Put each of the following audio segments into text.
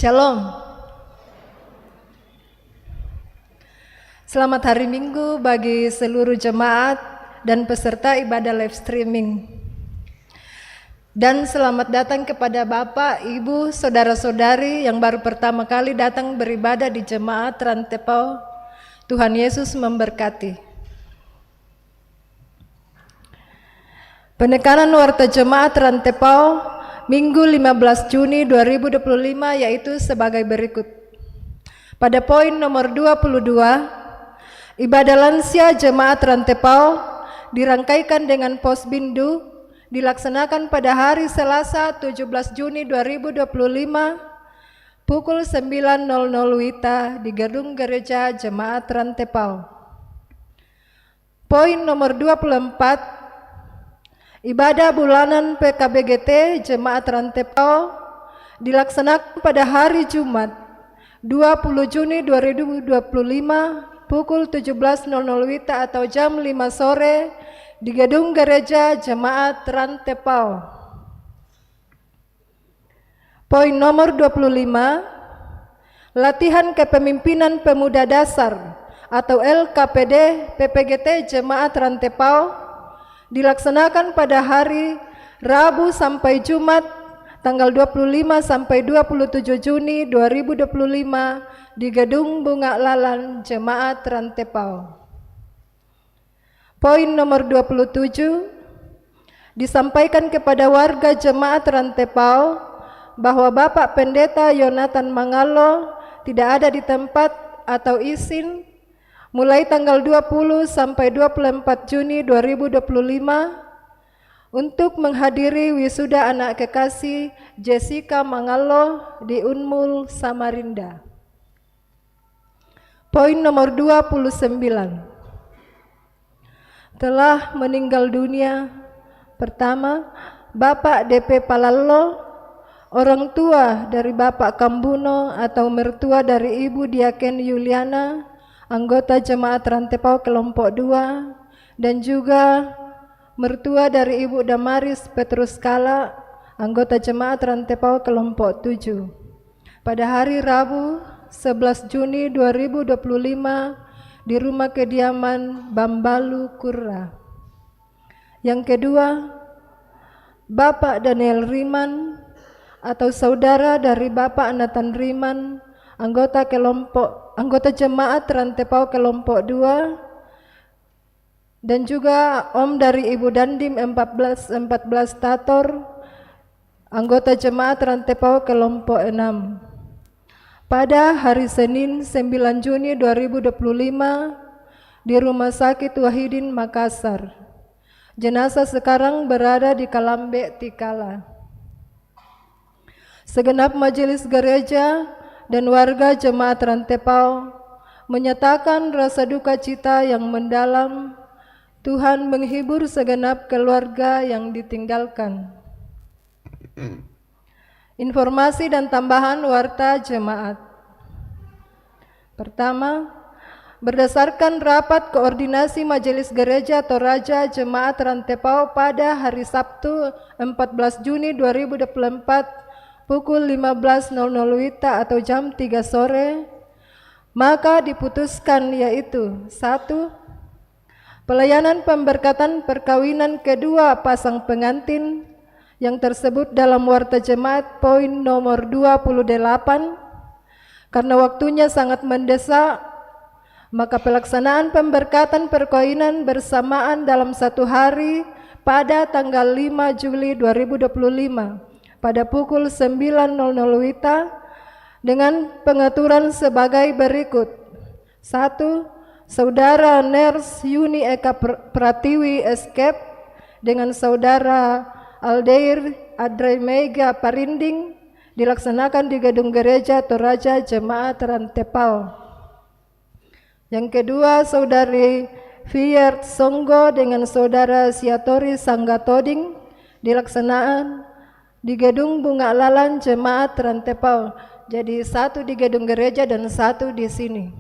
Shalom. Selamat hari Minggu bagi seluruh jemaat dan peserta ibadah live streaming. Dan selamat datang kepada Bapak, Ibu, saudara-saudari yang baru pertama kali datang beribadah di jemaat Rantepao. Tuhan Yesus memberkati. Penekanan warta jemaat Rantepao Minggu 15 Juni 2025 yaitu sebagai berikut. Pada poin nomor 22, ibadah lansia jemaat Rantepao dirangkaikan dengan posbindu dilaksanakan pada hari Selasa 17 Juni 2025 pukul 9.00 WITA di gedung gereja jemaat Rantepao. Poin nomor 24, ibadah bulanan PKBGT jemaat Rantepao dilaksanakan pada hari Jumat 20 Juni 2025 pukul 17.00 WITA atau jam 5 sore di gedung gereja jemaat Rantepao. Poin nomor 25, latihan kepemimpinan pemuda dasar atau LKPD PPGT jemaat Rantepao dilaksanakan pada hari Rabu sampai Jumat tanggal 25 sampai 27 Juni 2025 di Gedung Bunga Lalan Jemaat Rantepao. Poin nomor 27, disampaikan kepada warga Jemaat Rantepao bahwa Bapak Pendeta Yonatan Mangalo tidak ada di tempat atau izin mulai tanggal 20 sampai 24 Juni 2025 untuk menghadiri wisuda anak kekasih Jessica Mangalo di Unmul, Samarinda. Poin nomor 29, telah meninggal dunia. Pertama, Bapak DP Palalo, orang tua dari Bapak Kambuno atau mertua dari Ibu Diaken Yuliana, anggota Jemaat Rantepao kelompok 2, dan juga mertua dari Ibu Damaris Petrus Kala, anggota Jemaat Rantepao kelompok 7. Pada hari Rabu 11 Juni 2025 di rumah kediaman Bambalu Kurra. Yang kedua, Bapak Daniel Riman atau saudara dari Bapak Nathan Riman, anggota Jemaat Rantepao kelompok 2, dan juga Om dari Ibu Dandim 14 Tator, anggota Jemaat Rantepao kelompok 6. Pada hari Senin 9 Juni 2025 di Rumah Sakit Wahidin Makassar. Jenazah sekarang berada di Kalambe Tikala. Segenap majelis gereja dan warga Jemaat Rantepao menyatakan rasa duka cita yang mendalam. Tuhan menghibur segenap keluarga yang ditinggalkan. Informasi dan tambahan warta jemaat. Pertama, berdasarkan rapat koordinasi Majelis Gereja Toraja Jemaat Rantepao pada hari Sabtu 14 Juni 2024 pukul 15.00 WITA atau jam 3 sore, maka diputuskan yaitu 1. Pelayanan pemberkatan perkawinan kedua pasang pengantin yang tersebut dalam warta jemaat poin nomor 28, karena waktunya sangat mendesak, maka pelaksanaan pemberkatan perkawinan bersamaan dalam satu hari pada tanggal 5 Juli 2025 pada pukul 9.00 WITA dengan pengaturan sebagai berikut. 1. Saudara Ners Yuni Eka Pratiwi Escape dengan saudara Aldair Adrai Mega Parinding dilaksanakan di gedung gereja Toraja Jemaat Rantepao. Yang kedua, saudari Fiert Songgo dengan saudara Siatori Sanggatoding dilaksanakan di gedung Bunga Lalan Jemaat Rantepao. Jadi satu di gedung gereja dan satu di sini.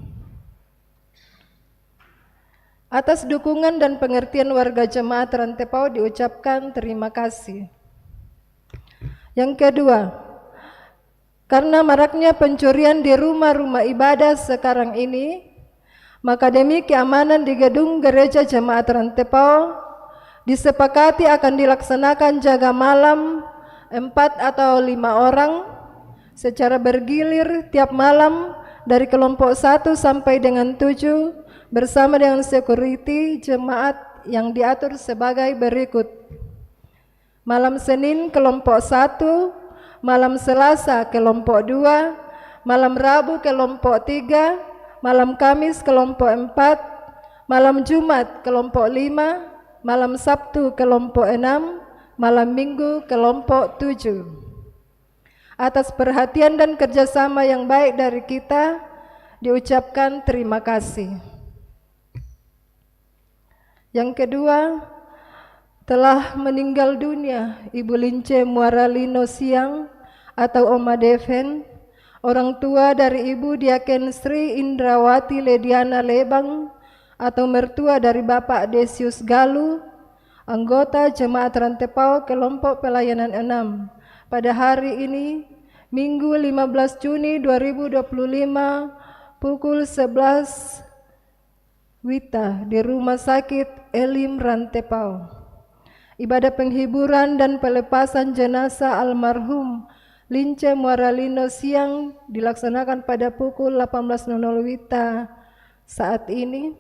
Atas dukungan dan pengertian warga Jemaat Rantepao diucapkan terima kasih. Yang kedua, Karena maraknya pencurian di rumah-rumah ibadah sekarang ini, maka demi keamanan di gedung Gereja Jemaat Rantepao disepakati akan dilaksanakan jaga malam 4 atau 5 orang secara bergilir tiap malam dari kelompok 1 sampai dengan 7 bersama dengan security jemaat yang diatur sebagai berikut. Malam Senin kelompok 1, malam Selasa kelompok 2, malam Rabu kelompok 3, malam Kamis kelompok 4, malam Jumat kelompok 5, malam Sabtu kelompok 6, malam Minggu kelompok 7. Atas perhatian dan kerjasama yang baik dari kita, diucapkan terima kasih. Yang kedua, telah meninggal dunia Ibu Lince Muaralino Siang atau Oma Deven, orang tua dari Ibu Diaken Sri Indrawati Lediana Lebang atau mertua dari Bapak Desius Galuh, anggota Jemaat Rantepao kelompok pelayanan 6 pada hari ini Minggu 15 Juni 2025 pukul 11 WITA di Rumah Sakit Elim Rantepao. Ibadah penghiburan dan pelepasan jenazah almarhum Lince Muaralino Siang dilaksanakan pada pukul 18.00 WITA saat ini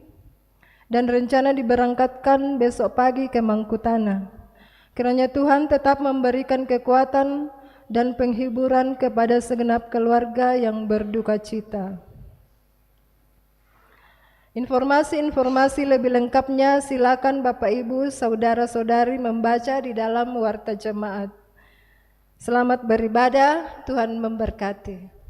dan rencana diberangkatkan besok pagi ke Mangkutana. Kiranya Tuhan tetap memberikan kekuatan dan penghiburan kepada segenap keluarga yang berduka cita. Informasi-informasi lebih lengkapnya silakan Bapak Ibu saudara-saudari membaca di dalam warta jemaat. Selamat beribadah, Tuhan memberkati.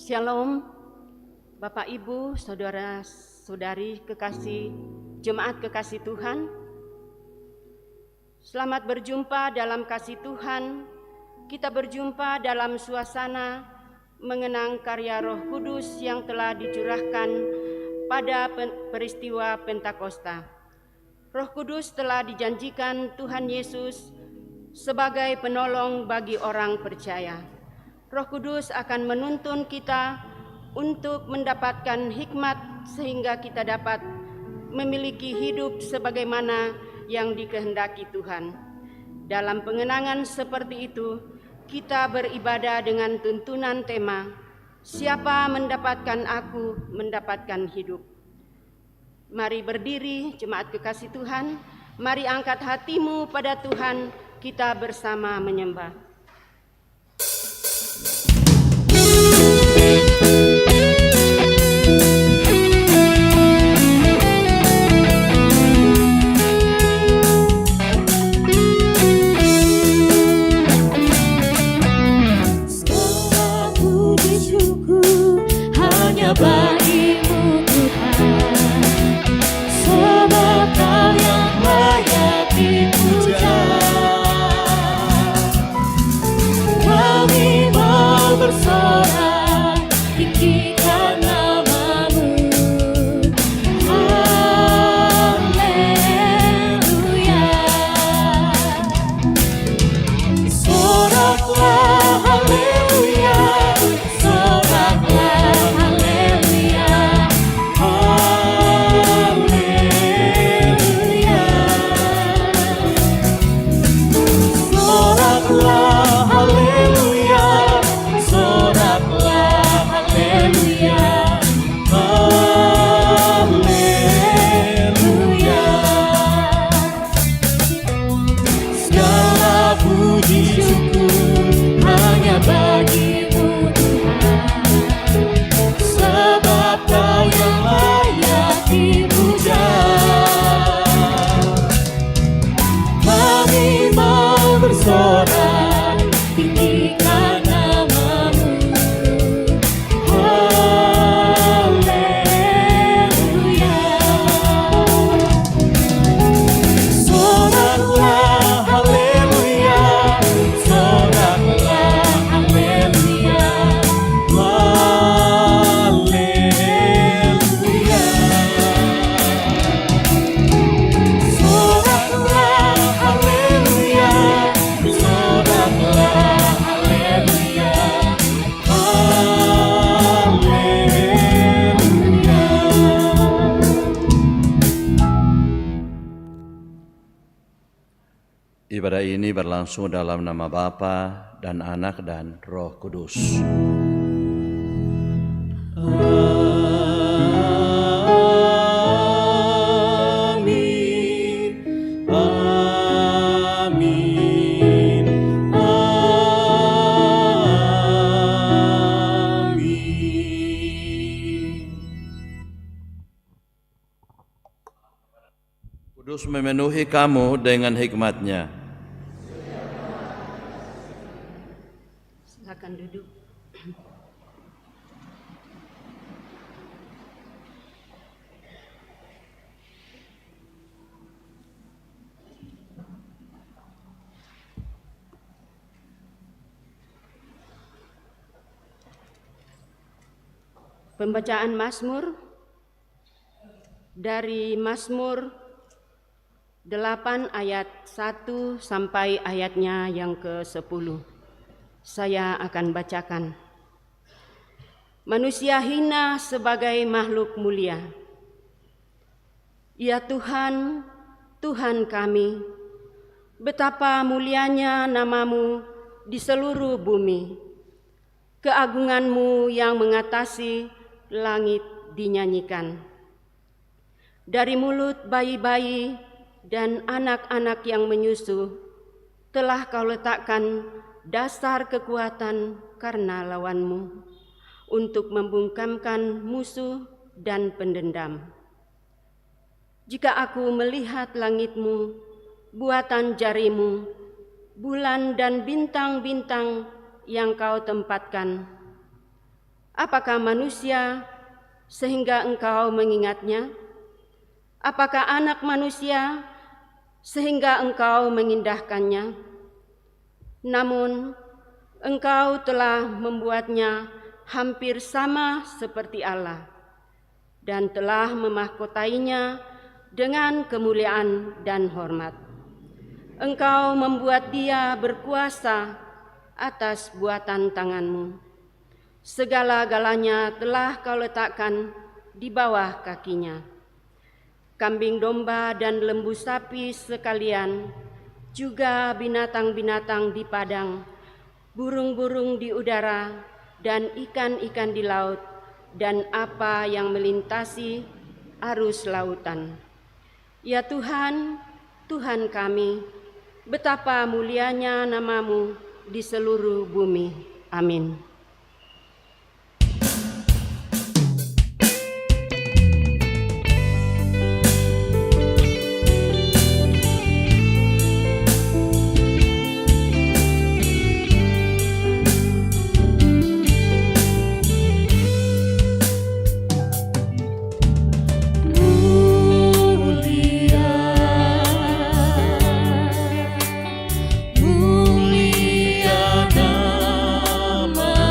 Shalom, Bapak Ibu, saudara-saudari kekasih, jemaat kekasih Tuhan. Selamat berjumpa dalam kasih Tuhan. Kita berjumpa dalam suasana mengenang karya Roh Kudus yang telah dicurahkan pada peristiwa Pentakosta. Roh Kudus telah dijanjikan Tuhan Yesus sebagai penolong bagi orang percaya. Roh Kudus akan menuntun kita untuk mendapatkan hikmat sehingga kita dapat memiliki hidup sebagaimana yang dikehendaki Tuhan. Dalam pengenangan seperti itu, kita beribadah dengan tuntunan tema, siapa mendapatkan aku, mendapatkan hidup. Mari berdiri, jemaat kekasih Tuhan, mari angkat hatimu pada Tuhan, kita bersama menyembah. Bagimu Tuhan, sebab Kau yang layak dipuja. Kami mau bersorak, tinggikan nama-Mu. Haleluya. Soraklah haleluya, soraklah haleluya. Haleluya. Soraklah haleluya, soraklah haleluya. Haleluya. Segala puji syukur hanya bagi-Mu Tuhan, sebab Kau yang layak dipuja. Kami mau Ibadah ini berlangsung dalam nama Bapa dan Anak dan Roh Kudus. Amin. Amin. Amin. Kudus memenuhi kamu dengan hikmat-Nya. Silakan duduk. Pembacaan Mazmur dari Mazmur 8 ayat 1 sampai ayatnya yang ke-10. Saya akan bacakan. Manusia hina sebagai makhluk mulia. Ya Tuhan, Tuhan kami, betapa mulianya nama-Mu di seluruh bumi. Keagungan-Mu yang mengatasi langit dinyanyikan. Dari mulut bayi-bayi dan anak-anak yang menyusu, telah Kau letakkan dasar kekuatan karena lawan-Mu, untuk membungkamkan musuh dan pendendam. Jika aku melihat langit-Mu, buatan jari-Mu, bulan dan bintang-bintang yang Kau tempatkan, apakah manusia sehingga Engkau mengingatnya? Apakah anak manusia sehingga Engkau mengindahkannya? Namun Engkau telah membuatnya hampir sama seperti Allah dan telah memahkotainya dengan kemuliaan dan hormat. Engkau membuat dia berkuasa atas buatan tangan-Mu. Segala-galanya telah Kau letakkan di bawah kakinya. Kambing domba dan lembu sapi sekalian, juga binatang-binatang di padang, burung-burung di udara, dan ikan-ikan di laut, dan apa yang melintasi arus lautan. Ya Tuhan, Tuhan kami, betapa mulianya nama-Mu di seluruh bumi. Amin. Mulia nama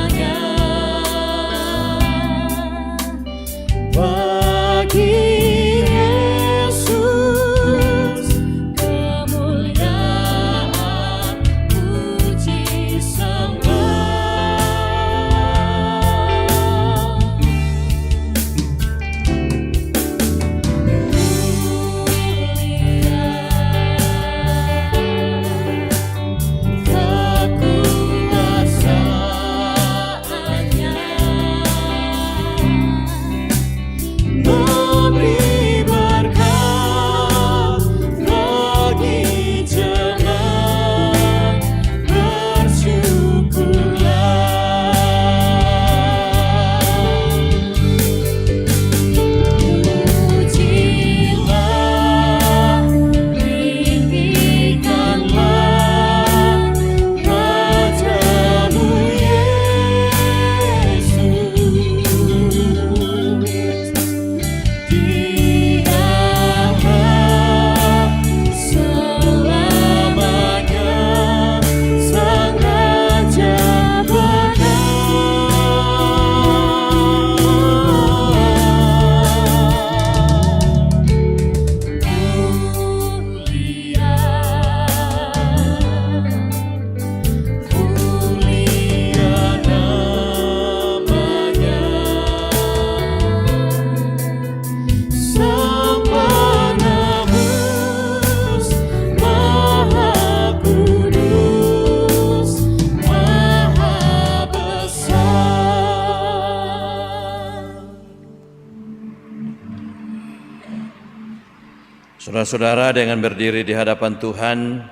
Saudara-saudara, dengan berdiri di hadapan Tuhan,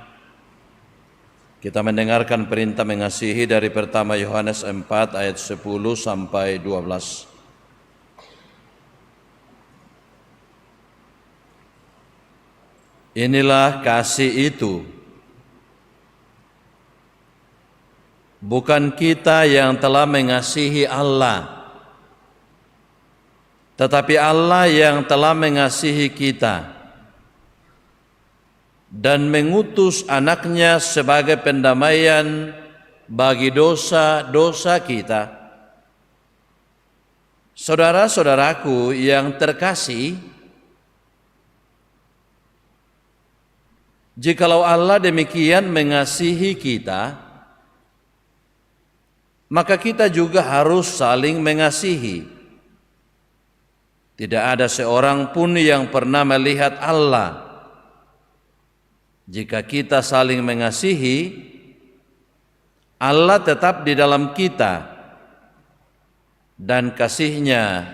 kita mendengarkan perintah mengasihi dari pertama Yohanes 4 ayat 10 sampai 12. Inilah kasih itu, bukan kita yang telah mengasihi Allah, tetapi Allah yang telah mengasihi kita dan mengutus anaknya sebagai pendamaian bagi dosa-dosa kita. Saudara-saudaraku yang terkasih, jikalau Allah demikian mengasihi kita, maka kita juga harus saling mengasihi. Tidak ada seorang pun yang pernah melihat Allah. Jika kita saling mengasihi, Allah tetap di dalam kita dan kasih-Nya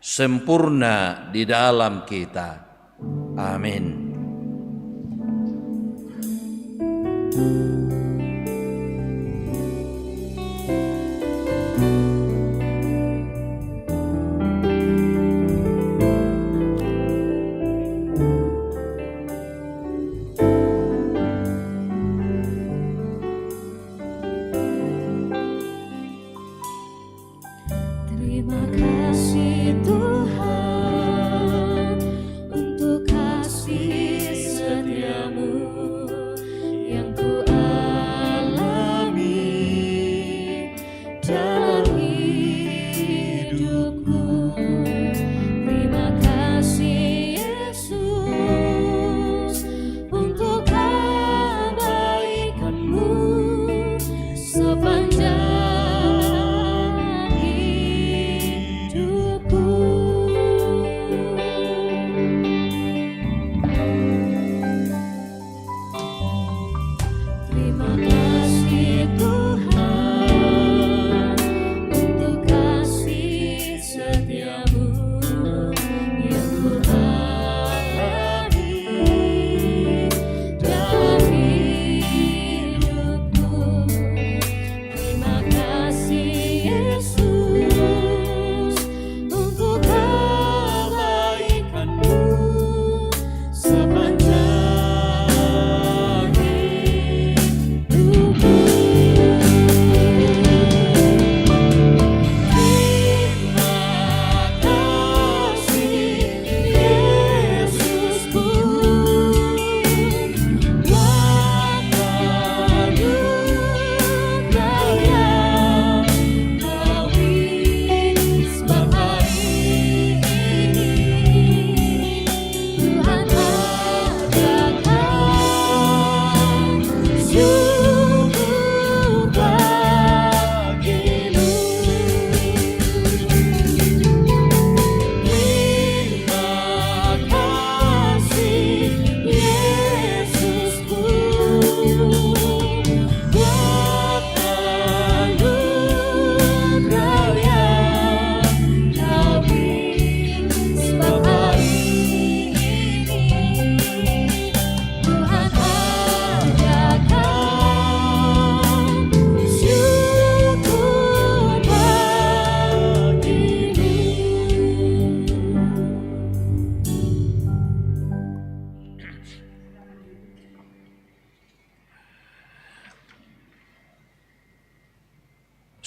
sempurna di dalam kita. Amin. Terima kasih Tuhan untuk kasih setiamu yang ku alami dalam hidupku. Terima kasih Yesus untuk kebaikan-Mu sepanjang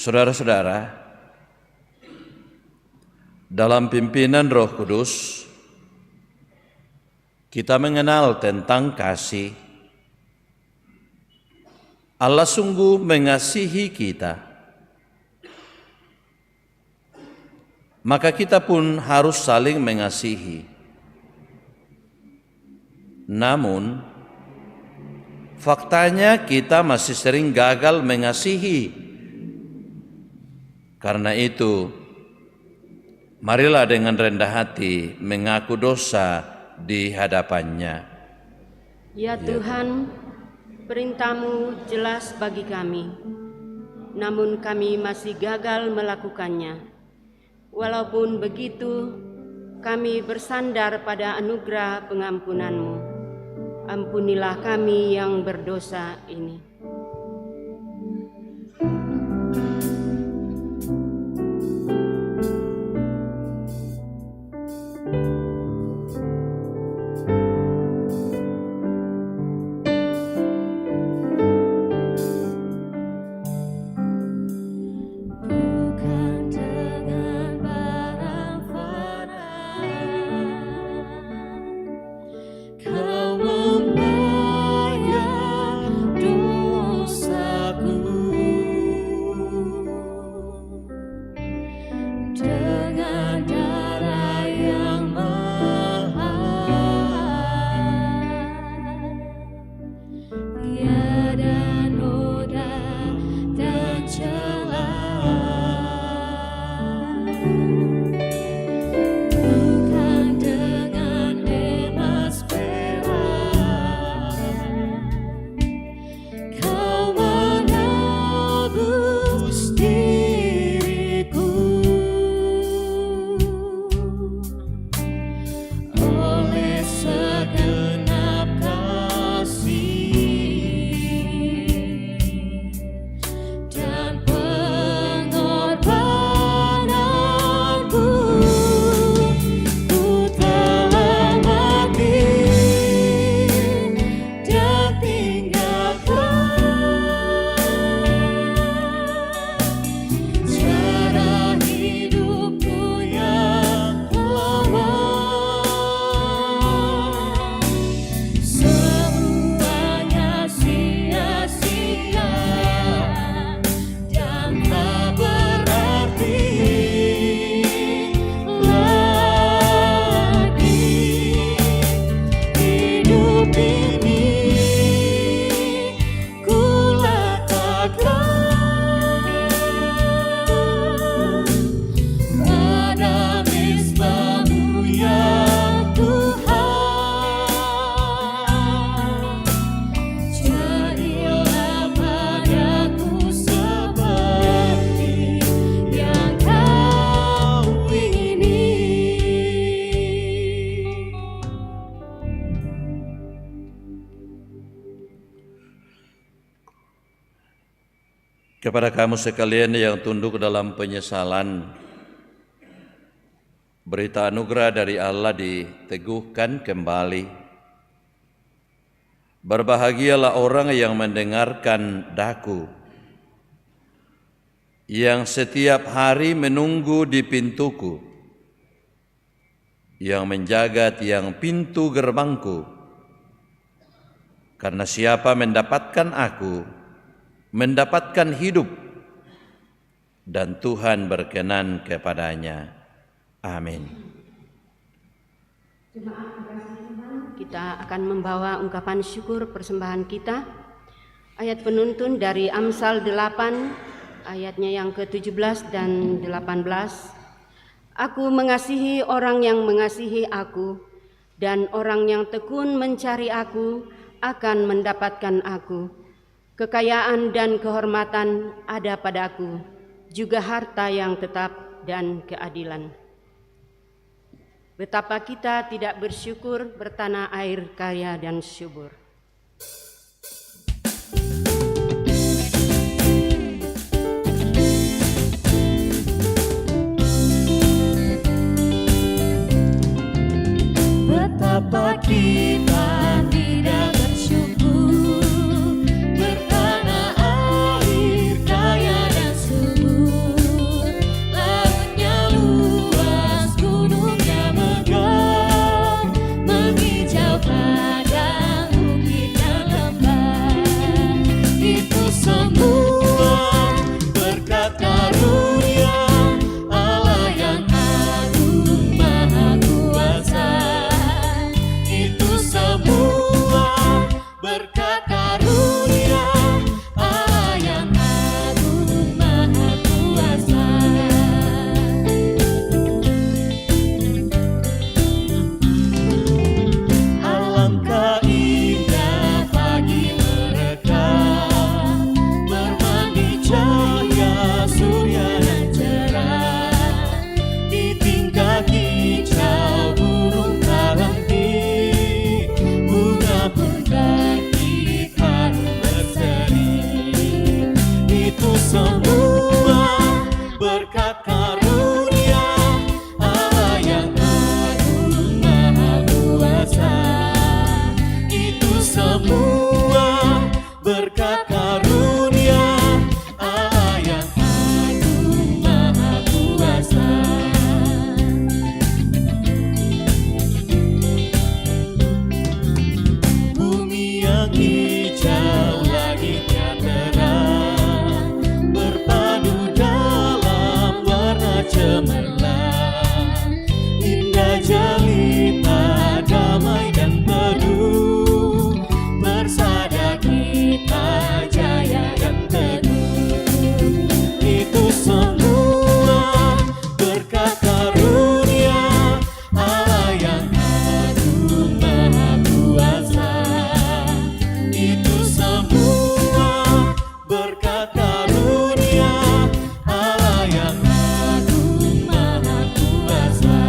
Saudara-saudara, dalam pimpinan Roh Kudus, kita mengenal tentang kasih. Allah sungguh mengasihi kita, maka kita pun harus saling mengasihi. Namun, faktanya kita masih sering gagal mengasihi. Karena itu, marilah dengan rendah hati mengaku dosa di hadapan-Nya. Ya Tuhan, perintah-Mu jelas bagi kami, namun kami masih gagal melakukannya. Walaupun begitu, kami bersandar pada anugerah pengampunan-Mu. Ampunilah kami yang berdosa ini. Bukan dengan barang fana Kau membayar dosaku, dengan darah yang mahal, tiada noda dan celah. Bukan dengan emas perak Kau menebus diriku, oleh segenap kasih dan pengorbananmu, ku telah mati dan tinggalkan cara hidupku yang lama. Semuanya sia-sia dan tak berarti lagi. Hidup ini ku letakkan pada mezbah-Mu ya Tuhan. Jadilah padaku seperti yang Kau ingini. Kepada kamu sekalian yang tunduk dalam penyesalan, berita anugerah dari Allah diteguhkan kembali. Berbahagialah orang yang mendengarkan daku, yang setiap hari menunggu di pintuku, yang menjaga tiang pintu gerbangku. Karena siapa mendapatkan aku, mendapatkan hidup, dan Tuhan berkenan kepadanya. Amin. Kita akan membawa ungkapan syukur persembahan kita. Ayat penuntun dari Amsal 8, ayatnya yang ke-17 dan 18. Aku mengasihi orang yang mengasihi aku, dan orang yang tekun mencari aku akan mendapatkan aku. Kekayaan dan kehormatan ada padaku, juga harta yang tetap dan keadilan. Betapa kita tidak bersyukur bertanah air kaya dan subur. Betapa kita tidak bersyukur bertanah air kaya dan subur. Lautnya luas, gunungnya megah, menghijau padang bukit dan lembah. Itu semua berkat karunia Allah yang agung maha kuasa. Itu cemerlang, indah jelita, damai dan teduh, bersada kita jaya dan teguh. Itu semua berkat karunia Allah yang agung maha kuasa. Itu semua berkat karunia Allah yang agung maha kuasa.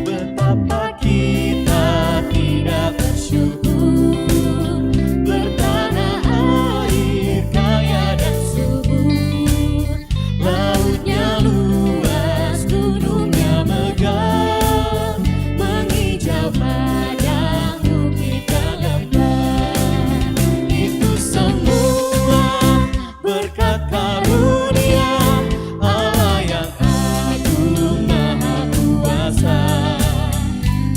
Betapa kita tidak bersyukur, bertanah air kaya dan subur, lautnya luas, gunungnya megah, menghijau padang, bukit dan lembah. Itu semua berkat karunia Allah yang agung maha kuasa.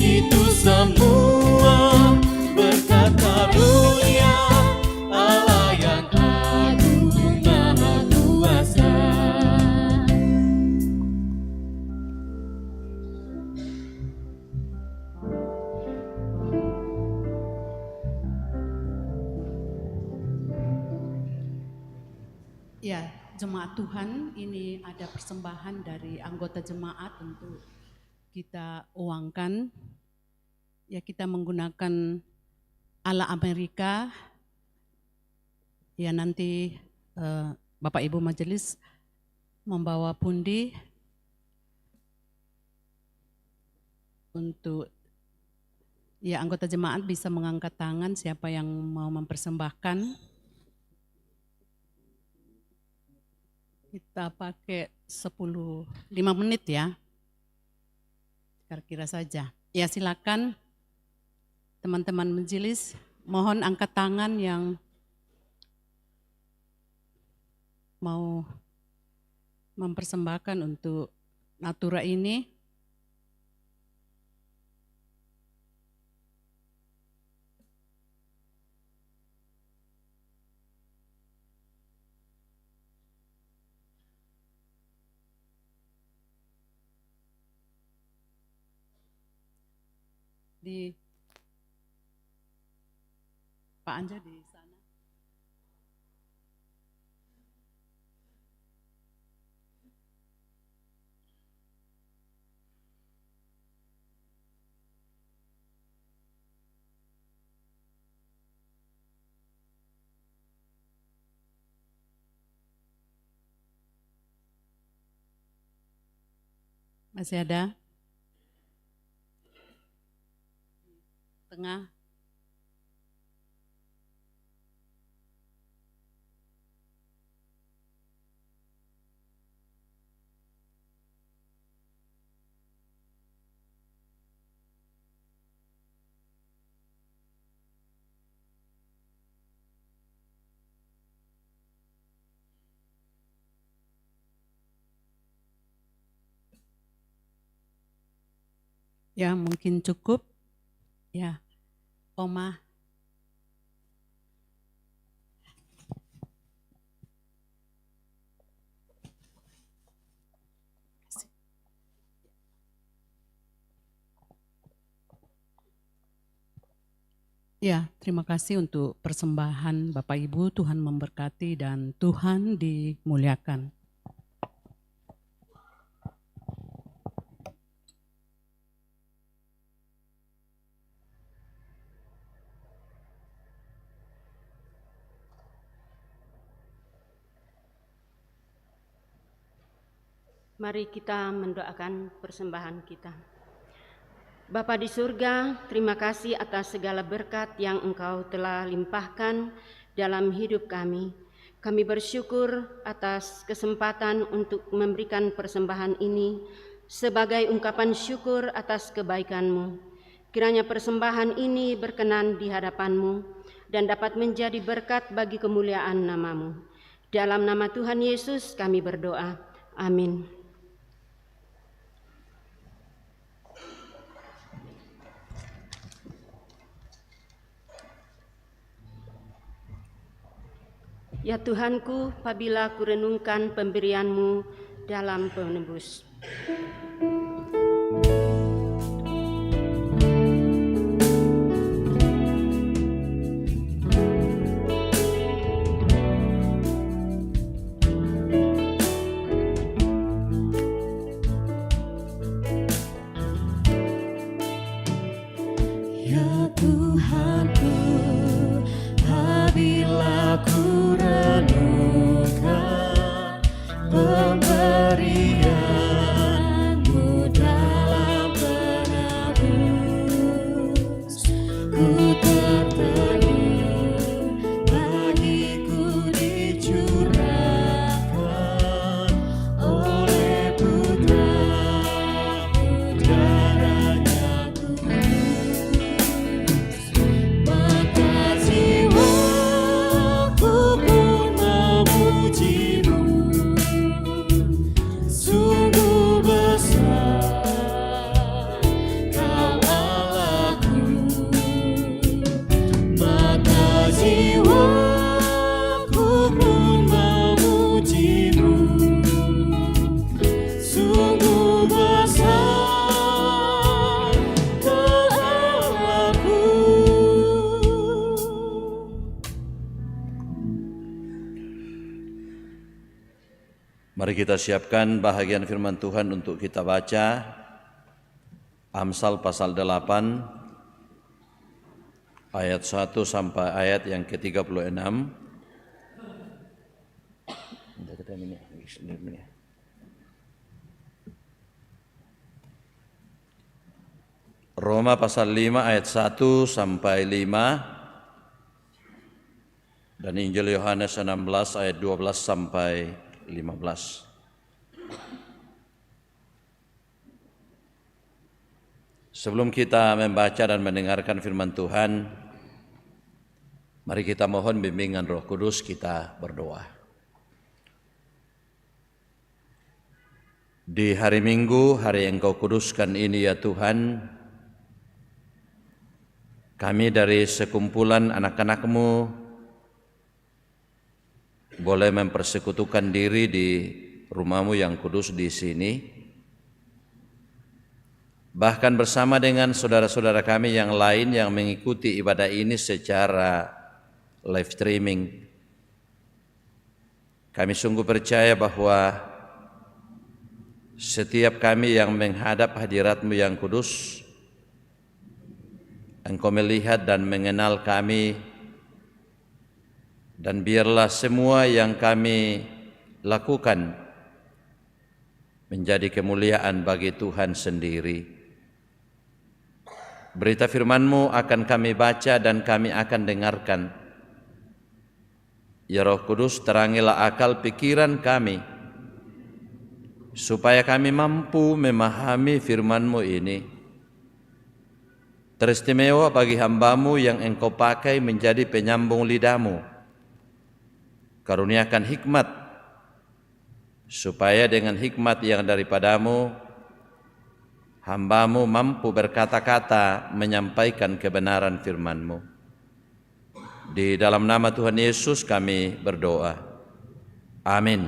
Itu semua berkat karunia Allah yang agung maha kuasa. Ya, jemaat Tuhan, ini ada persembahan dari anggota jemaat untuk kita uangkan. Ya, kita menggunakan ala Amerika. Ya, nanti Bapak Ibu Majelis membawa pundi untuk ya anggota jemaat bisa mengangkat tangan siapa yang mau mempersembahkan. Kita pakai 5 menit ya, kira-kira saja. Ya silakan teman-teman majelis, mohon angkat tangan yang mau mempersembahkan untuk natura ini. Di Pak Anja di sana. Masih ada? Tengah. Ya, mungkin cukup. Ya, Oma. Ya, terima kasih untuk persembahan Bapak Ibu. Tuhan memberkati dan Tuhan dimuliakan. Mari kita mendoakan persembahan kita. Bapa di surga, terima kasih atas segala berkat yang Engkau telah limpahkan dalam hidup kami. Kami bersyukur atas kesempatan untuk memberikan persembahan ini sebagai ungkapan syukur atas kebaikan-Mu. Kiranya persembahan ini berkenan di hadapan-Mu dan dapat menjadi berkat bagi kemuliaan nama-Mu. Dalam nama Tuhan Yesus kami berdoa. Amin. Ya Tuhanku, apabila kurenungkan pemberian-Mu dalam penebus. Ya Tuhanku, apabila ku renungkan pemberian-Mu dalam penebus, ku tertegun, bagiku dicurahkan oleh putra-putranya maka jiwaku pun memuji-Mu. Sungguh besar Kau Allahku, maka jiwaku pun memuji-Mu. Sungguh besar Kau Allahku. Mari kita siapkan bahagian firman Tuhan untuk kita baca. Amsal pasal 8 ayat 1 sampai ayat yang ke-36. Roma pasal 5 ayat 1 sampai 5 dan Injil Yohanes 16 ayat 12 sampai 15. Sebelum kita membaca dan mendengarkan firman Tuhan, mari kita mohon bimbingan Roh Kudus, kita berdoa. Di hari Minggu, hari Engkau kuduskan ini ya Tuhan, kami dari sekumpulan anak-anak-Mu boleh mempersekutukan diri di rumah-Mu yang kudus di sini, bahkan bersama dengan saudara-saudara kami yang lain yang mengikuti ibadah ini secara live streaming. Kami sungguh percaya bahwa setiap kami yang menghadap hadirat-Mu yang kudus, Engkau melihat dan mengenal kami. Dan biarlah semua yang kami lakukan menjadi kemuliaan bagi Tuhan sendiri. Berita firman-Mu akan kami baca dan kami akan dengarkan. Ya Roh Kudus, terangilah akal pikiran kami, supaya kami mampu memahami firman-Mu ini. Teristimewa bagi hamba-Mu yang Engkau pakai menjadi penyambung lidah-Mu. Karuniakan hikmat, supaya dengan hikmat yang daripada-Mu, hamba-Mu mampu berkata-kata menyampaikan kebenaran firman-Mu. Di dalam nama Tuhan Yesus kami berdoa. Amin.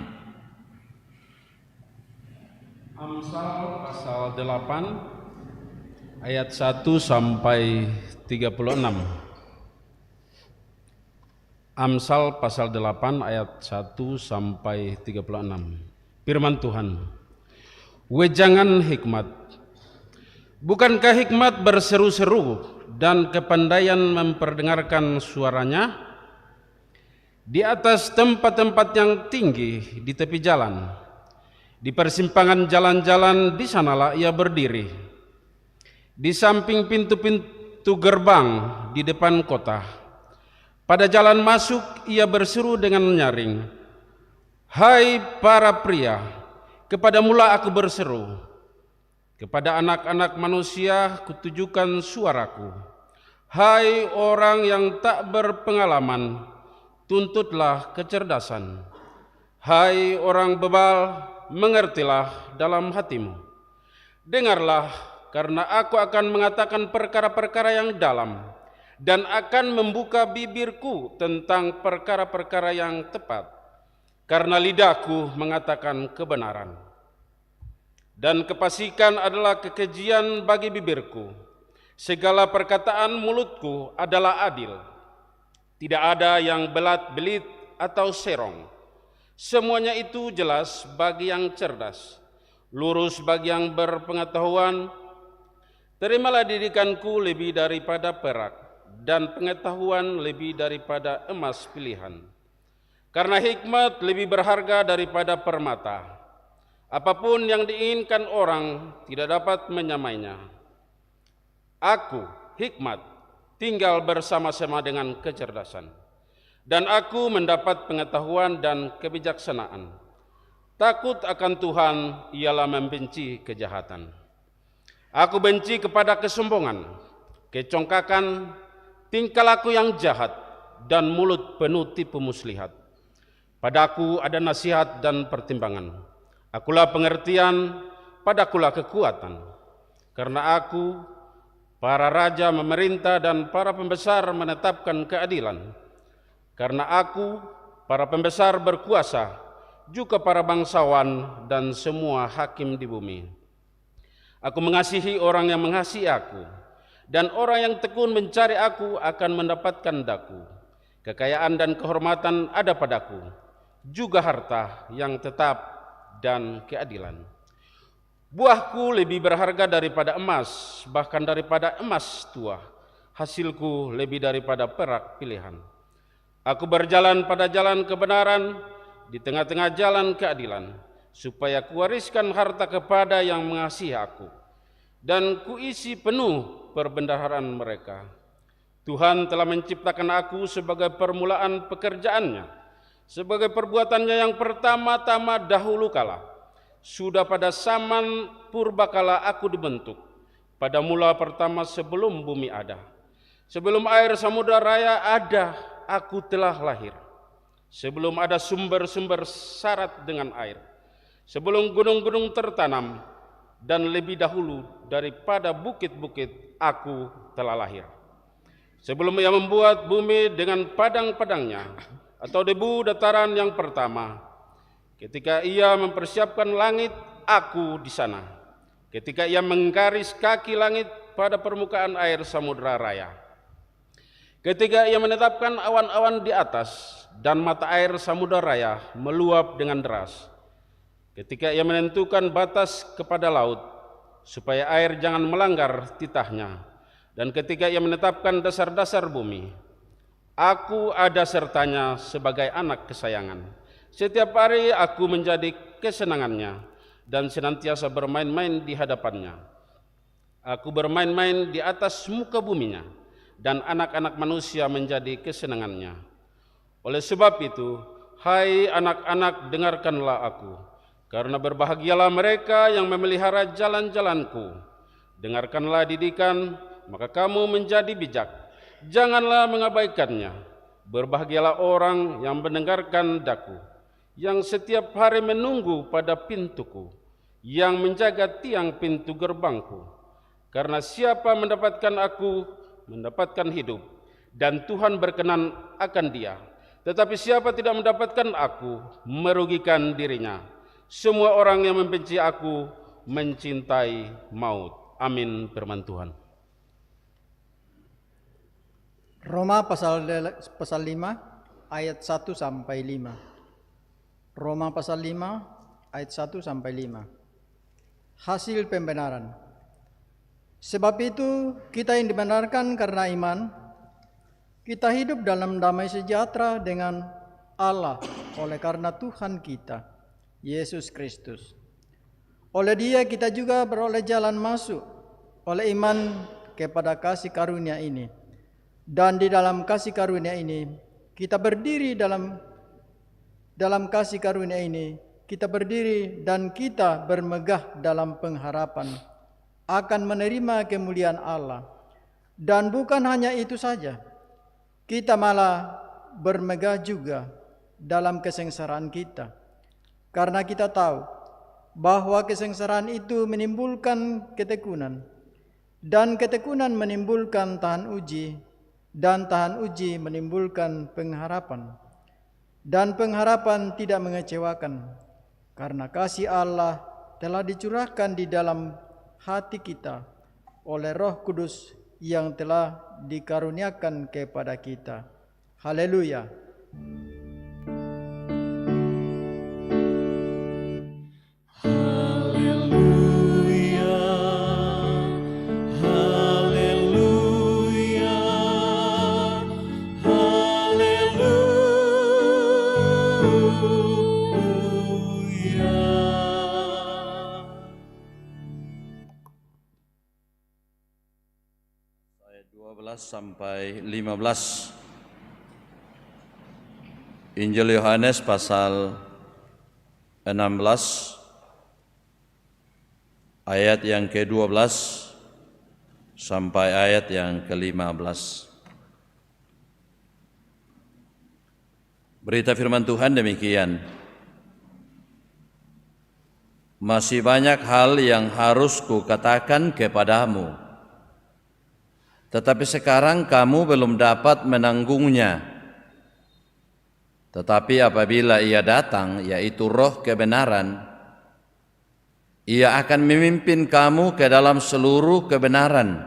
Amsal pasal 8 ayat 1 sampai 36. Amsal pasal 8 ayat 1 sampai 36. Firman Tuhan. Wejangan hikmat. Bukankah hikmat berseru-seru dan kepandaian memperdengarkan suaranya? Di atas tempat-tempat yang tinggi di tepi jalan, di persimpangan jalan-jalan, di sanalah ia berdiri. Di samping pintu-pintu gerbang di depan kota. Pada jalan masuk ia berseru dengan nyaring, "Hai para pria, kepadamulah aku berseru. Kepada anak-anak manusia kutujukan suaraku. Hai orang yang tak berpengalaman, tuntutlah kecerdasan. Hai orang bebal, mengertilah dalam hatimu. Dengarlah, karena aku akan mengatakan perkara-perkara yang dalam, dan akan membuka bibirku tentang perkara-perkara yang tepat, karena lidahku mengatakan kebenaran. Dan kefasikan adalah kekejian bagi bibirku. Segala perkataan mulutku adalah adil. Tidak ada yang belat-belit atau serong. Semuanya itu jelas bagi yang cerdas, lurus bagi yang berpengetahuan. Terimalah didikanku lebih daripada perak, dan pengetahuan lebih daripada emas pilihan. Karena hikmat lebih berharga daripada permata. Apapun yang diinginkan orang tidak dapat menyamainya. Aku, hikmat, tinggal bersama-sama dengan kecerdasan. Dan aku mendapat pengetahuan dan kebijaksanaan. Takut akan Tuhan ialah membenci kejahatan. Aku benci kepada kesombongan, kecongkakan, tingkah laku yang jahat, dan mulut penuh tipu muslihat. Padaku ada nasihat dan pertimbangan. Akulah pengertian, padakulah kekuatan. Karena aku, para raja memerintah dan para pembesar menetapkan keadilan. Karena aku, para pembesar berkuasa, juga para bangsawan dan semua hakim di bumi. Aku mengasihi orang yang mengasihi aku, dan orang yang tekun mencari aku akan mendapatkan daku. Kekayaan dan kehormatan ada padaku, juga harta yang tetap dan keadilan. Buahku lebih berharga daripada emas, bahkan daripada emas tua. Hasilku lebih daripada perak pilihan. Aku berjalan pada jalan kebenaran, di tengah-tengah jalan keadilan, supaya kuwariskan harta kepada yang mengasihi aku, dan kuisi penuh perbendaharaan mereka. Tuhan telah menciptakan aku sebagai permulaan pekerjaannya, sebagai perbuatannya yang pertama-tama dahulu kala. Sudah pada zaman purbakala aku dibentuk, pada mula pertama sebelum bumi ada. Sebelum air samudra raya ada, aku telah lahir. Sebelum ada sumber-sumber syarat dengan air, sebelum gunung-gunung tertanam, dan lebih dahulu daripada bukit-bukit aku telah lahir. Sebelum ia membuat bumi dengan padang-padangnya, atau debu dataran yang pertama, ketika ia mempersiapkan langit, aku di sana. Ketika ia menggaris kaki langit pada permukaan air samudra raya. Ketika ia menetapkan awan-awan di atas, dan mata air samudra raya meluap dengan deras. Ketika ia menentukan batas kepada laut, supaya air jangan melanggar titahnya. Dan ketika ia menetapkan dasar-dasar bumi, aku ada sertanya sebagai anak kesayangan. Setiap hari aku menjadi kesenangannya, dan senantiasa bermain-main di hadapannya. Aku bermain-main di atas muka buminya, dan anak-anak manusia menjadi kesenangannya. Oleh sebab itu, hai anak-anak, dengarkanlah aku, karena berbahagialah mereka yang memelihara jalan-jalanku. Dengarkanlah didikan, maka kamu menjadi bijak. Janganlah mengabaikannya. Berbahagialah orang yang mendengarkan daku, yang setiap hari menunggu pada pintuku, yang menjaga tiang pintu gerbangku. Karena siapa mendapatkan aku, mendapatkan hidup, dan Tuhan berkenan akan dia. Tetapi siapa tidak mendapatkan aku, merugikan dirinya. Semua orang yang membenci aku mencintai maut. Amin. Firman Tuhan. Roma pasal 5 ayat 1 sampai 5. Roma pasal 5 ayat 1 sampai 5. Hasil pembenaran. Sebab itu kita yang dibenarkan karena iman, kita hidup dalam damai sejahtera dengan Allah oleh karena Tuhan kita, Yesus Kristus. Oleh Dia kita juga beroleh jalan masuk oleh iman kepada kasih karunia ini. Dan di dalam kasih karunia ini kita berdiri dalam kasih karunia ini kita berdiri dan kita bermegah dalam pengharapan akan menerima kemuliaan Allah. Dan bukan hanya itu saja, kita malah bermegah juga dalam kesengsaraan kita, karena kita tahu bahwa kesengsaraan itu menimbulkan ketekunan, dan ketekunan menimbulkan tahan uji, dan tahan uji menimbulkan pengharapan. Dan pengharapan tidak mengecewakan, karena kasih Allah telah dicurahkan di dalam hati kita oleh Roh Kudus yang telah dikaruniakan kepada kita. Haleluya. Haleluya, haleluya, haleluya. Ayat 12 sampai 15. Injil Yohanes pasal 16 ayat yang ke-12 sampai ayat yang ke-15. Berita firman Tuhan demikian. Masih banyak hal yang harus kukatakan kepadamu, tetapi sekarang kamu belum dapat menanggungnya. Tetapi apabila Ia datang, yaitu Roh kebenaran, Ia akan memimpin kamu ke dalam seluruh kebenaran.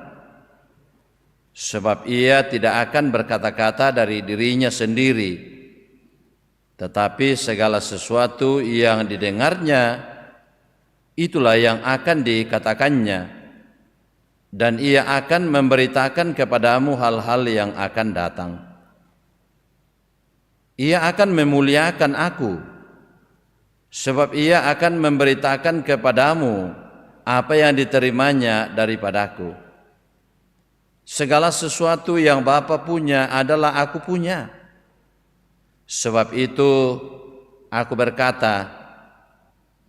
Sebab Ia tidak akan berkata-kata dari dirinya sendiri, tetapi segala sesuatu yang didengarnya, itulah yang akan dikatakannya, dan Ia akan memberitakan kepadamu hal-hal yang akan datang. Ia akan memuliakan aku, sebab Ia akan memberitakan kepadamu apa yang diterimanya daripadaku. Segala sesuatu yang Bapa punya adalah aku punya. Sebab itu aku berkata,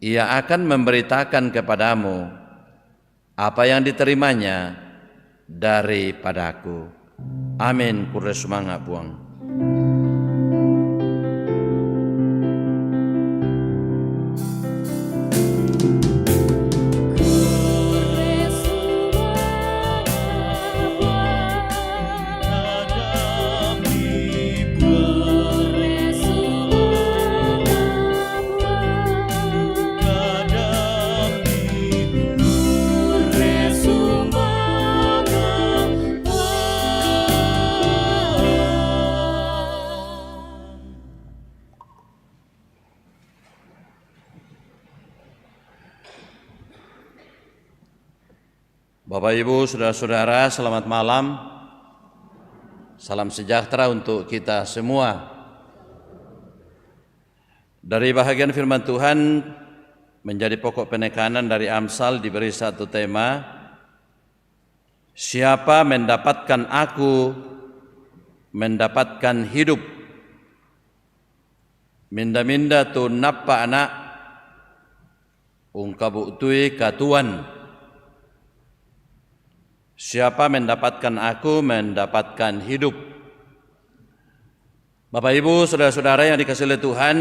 Ia akan memberitakan kepadamu apa yang diterimanya daripadaku. Amin. Kure semangat buang. Bapak, Ibu, Saudara-saudara, selamat malam. Salam sejahtera untuk kita semua. Dari bahagian firman Tuhan menjadi pokok penekanan dari Amsal diberi satu tema, siapa mendapatkan aku, mendapatkan hidup. Minda-minda tu napa anak, ungkabu utui katuan. Siapa mendapatkan aku, mendapatkan hidup. Bapak, Ibu, Saudara-saudara yang dikasihi oleh Tuhan,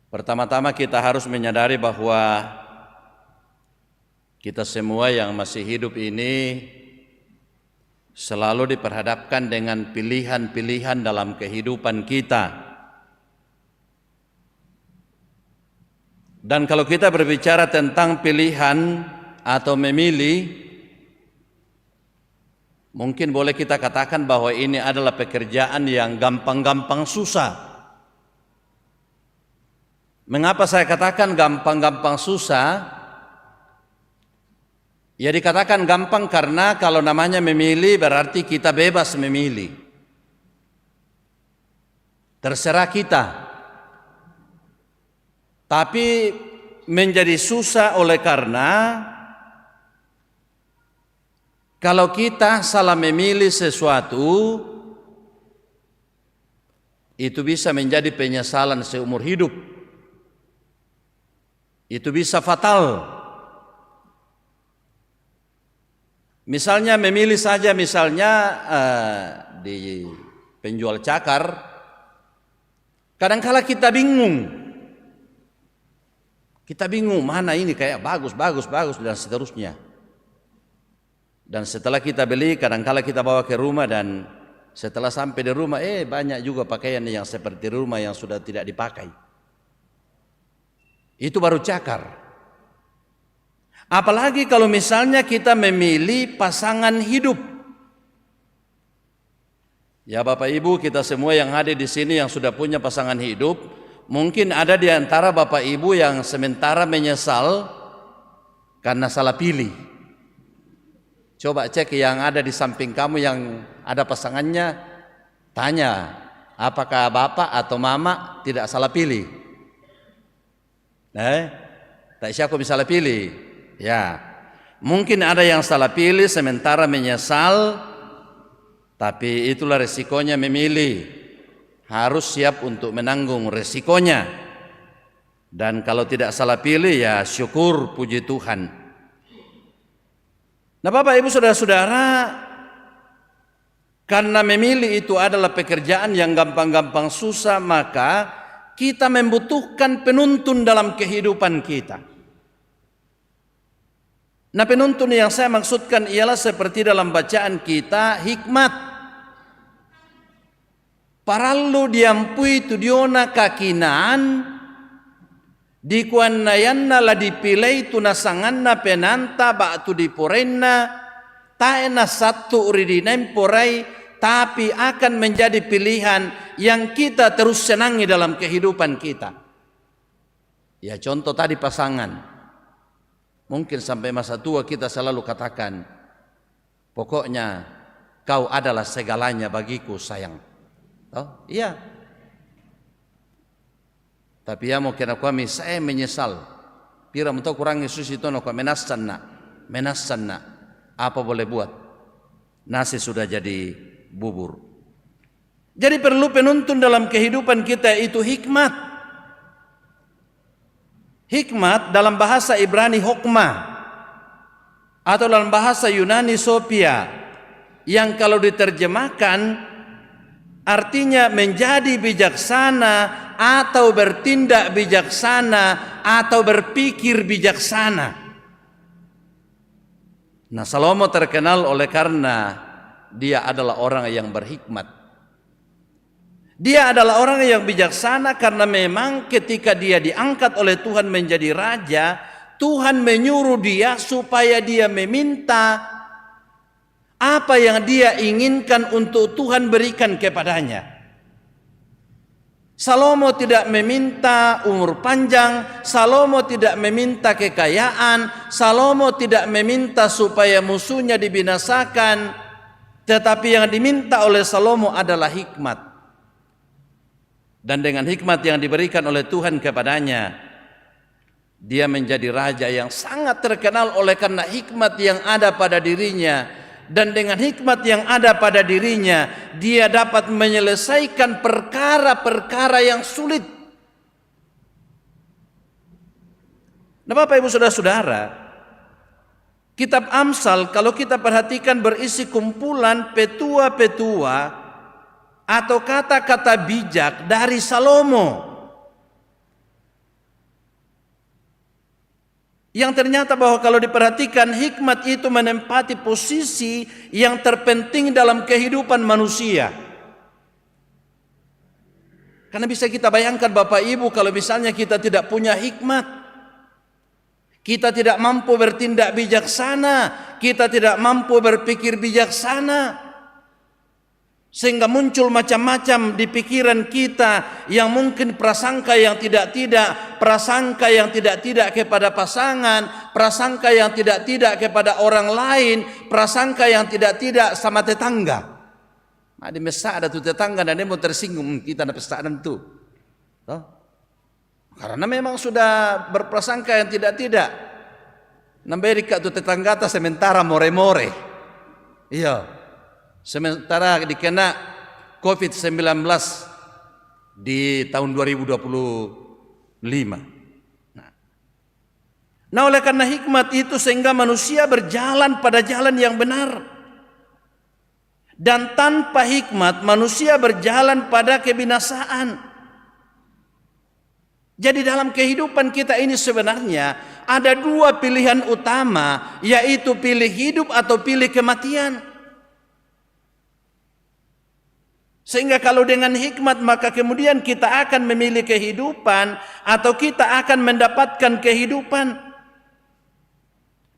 pertama-tama kita harus menyadari bahwa kita semua yang masih hidup ini selalu diperhadapkan dengan pilihan-pilihan dalam kehidupan kita. Dan kalau kita berbicara tentang pilihan atau memilih, mungkin boleh kita katakan bahwa ini adalah pekerjaan yang gampang-gampang susah. Mengapa saya katakan gampang-gampang susah? Ya, dikatakan gampang karena kalau namanya memilih berarti kita bebas memilih. Terserah kita. Tapi menjadi susah oleh karena kalau kita salah memilih sesuatu, itu bisa menjadi penyesalan seumur hidup. Itu bisa fatal. Misalnya memilih saja, di penjual cakar, kadangkala kita bingung. Kita bingung mana ini kayak bagus dan seterusnya. Dan setelah kita beli, kadangkala kita bawa ke rumah, dan setelah sampai di rumah, banyak juga pakaian yang seperti rumah yang sudah tidak dipakai. Itu baru cakar. Apalagi kalau misalnya kita memilih pasangan hidup. Ya Bapak Ibu, kita semua yang hadir di sini yang sudah punya pasangan hidup, mungkin ada di antara Bapak Ibu yang sementara menyesal karena salah pilih. Coba cek yang ada di samping kamu yang ada pasangannya, tanya, apakah bapak atau mama tidak salah pilih? Tak siapa bisa salah pilih. Ya, mungkin ada yang salah pilih sementara menyesal, tapi itulah resikonya memilih. Harus siap untuk menanggung resikonya. Dan kalau tidak salah pilih, ya syukur, puji Tuhan. Nah Bapak Ibu Saudara-saudara, karena memilih itu adalah pekerjaan yang gampang-gampang susah, maka kita membutuhkan penuntun dalam kehidupan kita. Nah penuntun yang saya maksudkan ialah seperti dalam bacaan kita, hikmat. Parallu diampui tudiona kakinaan, dikuanayanna la dipilai tunasanganna penanta ba'tu diporenna taena satu uridinem porai, tapi akan menjadi pilihan yang kita terus senangi dalam kehidupan kita. Ya contoh tadi pasangan. Mungkin sampai masa tua kita selalu katakan, pokoknya kau adalah segalanya bagiku sayang. Oh iya. Tapi ya mau kena kami saya menyesal. Pira mentok kurang Yesus itu nak menasanna. Apa boleh buat? Nasi sudah jadi bubur. Jadi perlu penuntun dalam kehidupan kita itu hikmat. Hikmat dalam bahasa Ibrani hokmah atau dalam bahasa Yunani sophia, yang kalau diterjemahkan artinya menjadi bijaksana atau bertindak bijaksana atau berpikir bijaksana. Nah Salomo terkenal oleh karena dia adalah orang yang berhikmat. Dia adalah orang yang bijaksana karena memang ketika dia diangkat oleh Tuhan menjadi raja, Tuhan menyuruh dia supaya dia meminta apa yang dia inginkan untuk Tuhan berikan kepadanya. Salomo tidak meminta umur panjang, Salomo tidak meminta kekayaan, Salomo tidak meminta supaya musuhnya dibinasakan, tetapi yang diminta oleh Salomo adalah hikmat. Dan dengan hikmat yang diberikan oleh Tuhan kepadanya, dia menjadi raja yang sangat terkenal oleh karena hikmat yang ada pada dirinya. Dan dengan hikmat yang ada pada dirinya, dia dapat menyelesaikan perkara-perkara yang sulit. Nah Bapak Ibu Saudara-saudara, kitab Amsal kalau kita perhatikan berisi kumpulan petua-petua atau kata-kata bijak dari Salomo, yang ternyata bahwa kalau diperhatikan hikmat itu menempati posisi yang terpenting dalam kehidupan manusia. Karena bisa kita bayangkan Bapak Ibu, kalau misalnya kita tidak punya hikmat, kita tidak mampu bertindak bijaksana, kita tidak mampu berpikir bijaksana, sehingga muncul macam-macam di pikiran kita yang mungkin prasangka yang tidak-tidak, prasangka yang tidak-tidak kepada pasangan, prasangka yang tidak-tidak kepada orang lain, prasangka yang tidak-tidak sama tetangga. Ada mesa ada tuh tetangga dan dia mau tersinggung kita ada pesaan tuh. Karena memang sudah berprasangka yang tidak-tidak. Namberika tuh tetangga ta sementara more-more. Iya. Sementara dikena COVID-19 di tahun 2025. Nah oleh karena hikmat itu sehingga manusia berjalan pada jalan yang benar. Dan tanpa hikmat manusia berjalan pada kebinasaan. Jadi dalam kehidupan kita ini sebenarnya ada dua pilihan utama, yaitu pilih hidup atau pilih kematian. Sehingga kalau dengan hikmat maka kemudian kita akan memilih kehidupan atau kita akan mendapatkan kehidupan.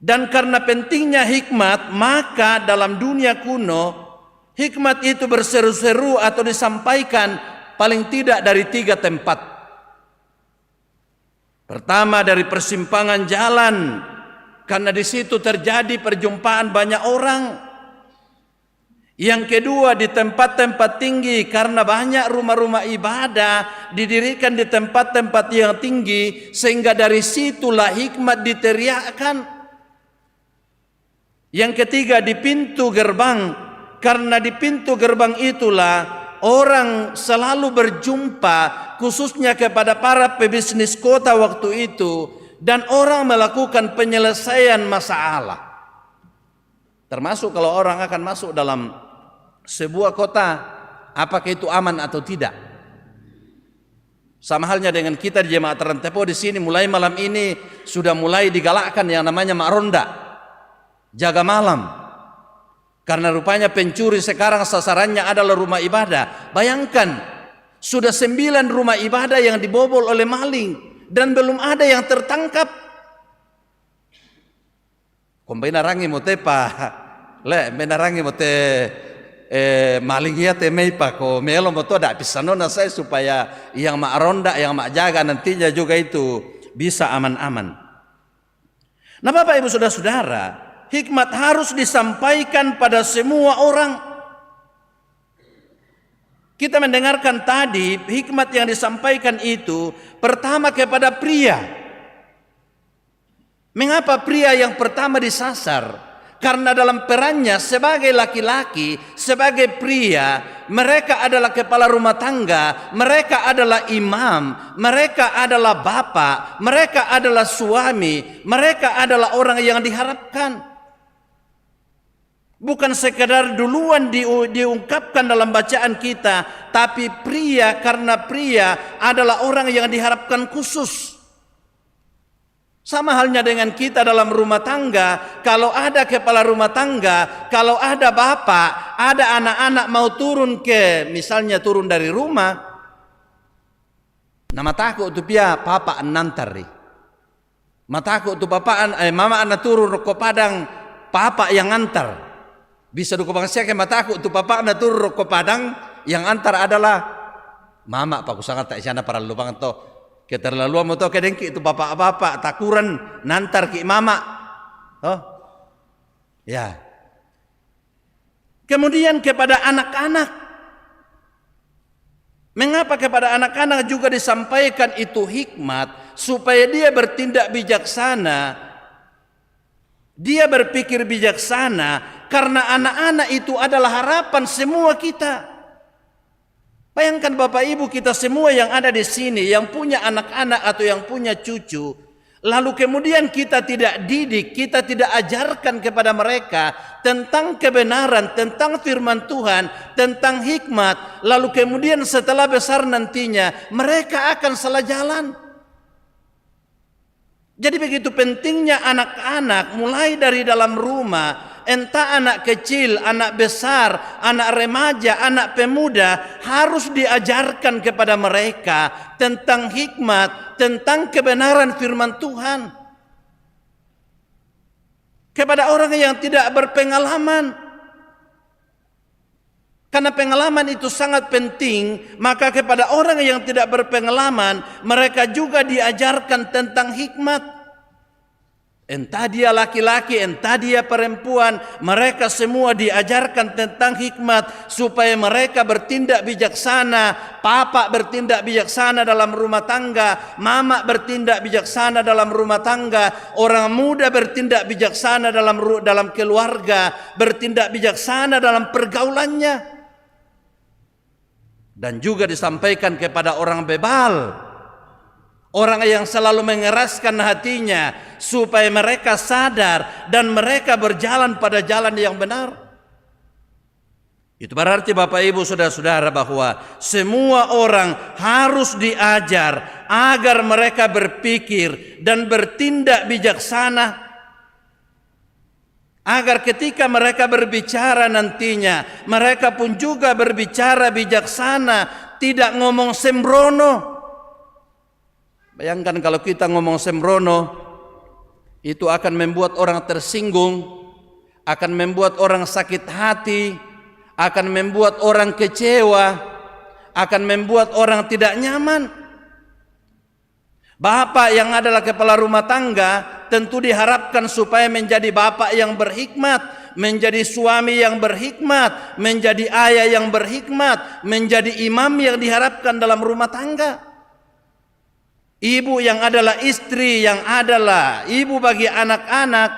Dan karena pentingnya hikmat, maka dalam dunia kuno hikmat itu berseru-seru atau disampaikan paling tidak dari 3 tempat. Pertama, dari persimpangan jalan, karena di situ terjadi perjumpaan banyak orang. Yang kedua, di tempat-tempat tinggi, karena banyak rumah-rumah ibadah didirikan di tempat-tempat yang tinggi, sehingga dari situlah hikmat diteriakkan. Yang ketiga, di pintu gerbang, karena di pintu gerbang itulah orang selalu berjumpa, khususnya kepada para pebisnis kota waktu itu, dan orang melakukan penyelesaian masalah. Termasuk kalau orang akan masuk dalam sebuah kota, apakah itu aman atau tidak. Sama halnya dengan kita di Jemaat Rantepo di sini, mulai malam ini sudah mulai digalakkan yang namanya Makronda, jaga malam. Karena rupanya pencuri sekarang sasarannya adalah rumah ibadah. Bayangkan, sudah 9 rumah ibadah yang dibobol oleh maling dan belum ada yang tertangkap. Kompena rangi mote pa, le menarangi mote malingnya temei pa ko melo moto ada pisanona saya supaya yang mak ronda, yang mak jaga nantinya juga itu bisa aman-aman. Nah, Bapak Ibu Saudara-saudara, hikmat harus disampaikan pada semua orang. Kita mendengarkan tadi hikmat yang disampaikan itu pertama kepada pria. Mengapa pria yang pertama disasar? Karena dalam perannya sebagai laki-laki, sebagai pria, mereka adalah kepala rumah tangga, mereka adalah imam, mereka adalah bapak, mereka adalah suami, mereka adalah orang yang diharapkan. Bukan sekadar duluan diungkapkan dalam bacaan kita, tapi pria, karena pria adalah orang yang diharapkan khusus. Sama halnya dengan kita dalam rumah tangga, kalau ada kepala rumah tangga, kalau ada bapak, ada anak-anak mau turun misalnya turun dari rumah, nama takut tu pia papa nantari. Mataku tu bapak mama anak turun rokok padang, papa yang antar. Bisa duko bangsa ke mataku tu papa anak turun rokok padang, yang antar adalah mama. Pak sangat tak sana para lubang to. Keterlaluan moto kedengki itu bapak-bapak takuran nantar ki mama. Oh. Ya. Kemudian kepada anak-anak. Mengapa kepada anak-anak juga disampaikan itu hikmat supaya dia bertindak bijaksana. Dia berpikir bijaksana karena anak-anak itu adalah harapan semua kita. Bayangkan Bapak Ibu kita semua yang ada di sini, yang punya anak-anak atau yang punya cucu, lalu kemudian kita tidak didik, kita tidak ajarkan kepada mereka tentang kebenaran, tentang firman Tuhan, tentang hikmat, lalu kemudian setelah besar nantinya mereka akan salah jalan. Jadi begitu pentingnya anak-anak mulai dari dalam rumah, entah anak kecil, anak besar, anak remaja, anak pemuda, harus diajarkan kepada mereka tentang hikmat, tentang kebenaran firman Tuhan. Kepada orang yang tidak berpengalaman. Karena pengalaman itu sangat penting, maka kepada orang yang tidak berpengalaman, mereka juga diajarkan tentang hikmat. Entah dia laki-laki, entah dia perempuan, mereka semua diajarkan tentang hikmat supaya mereka bertindak bijaksana. Papa bertindak bijaksana dalam rumah tangga, mama bertindak bijaksana dalam rumah tangga, orang muda bertindak bijaksana dalam keluarga, bertindak bijaksana dalam pergaulannya. Dan juga disampaikan kepada orang bebal, orang yang selalu mengeraskan hatinya supaya mereka sadar dan mereka berjalan pada jalan yang benar. Itu berarti Bapak Ibu Saudara-saudara bahwa semua orang harus diajar agar mereka berpikir dan bertindak bijaksana, agar ketika mereka berbicara nantinya mereka pun juga berbicara bijaksana, tidak ngomong sembrono. Bayangkan kalau kita ngomong sembrono, itu akan membuat orang tersinggung, akan membuat orang sakit hati, akan membuat orang kecewa, akan membuat orang tidak nyaman. Bapak yang adalah kepala rumah tangga tentu diharapkan supaya menjadi bapak yang berhikmat, menjadi suami yang berhikmat, menjadi ayah yang berhikmat, menjadi imam yang diharapkan dalam rumah tangga. Ibu yang adalah istri, yang adalah ibu bagi anak-anak,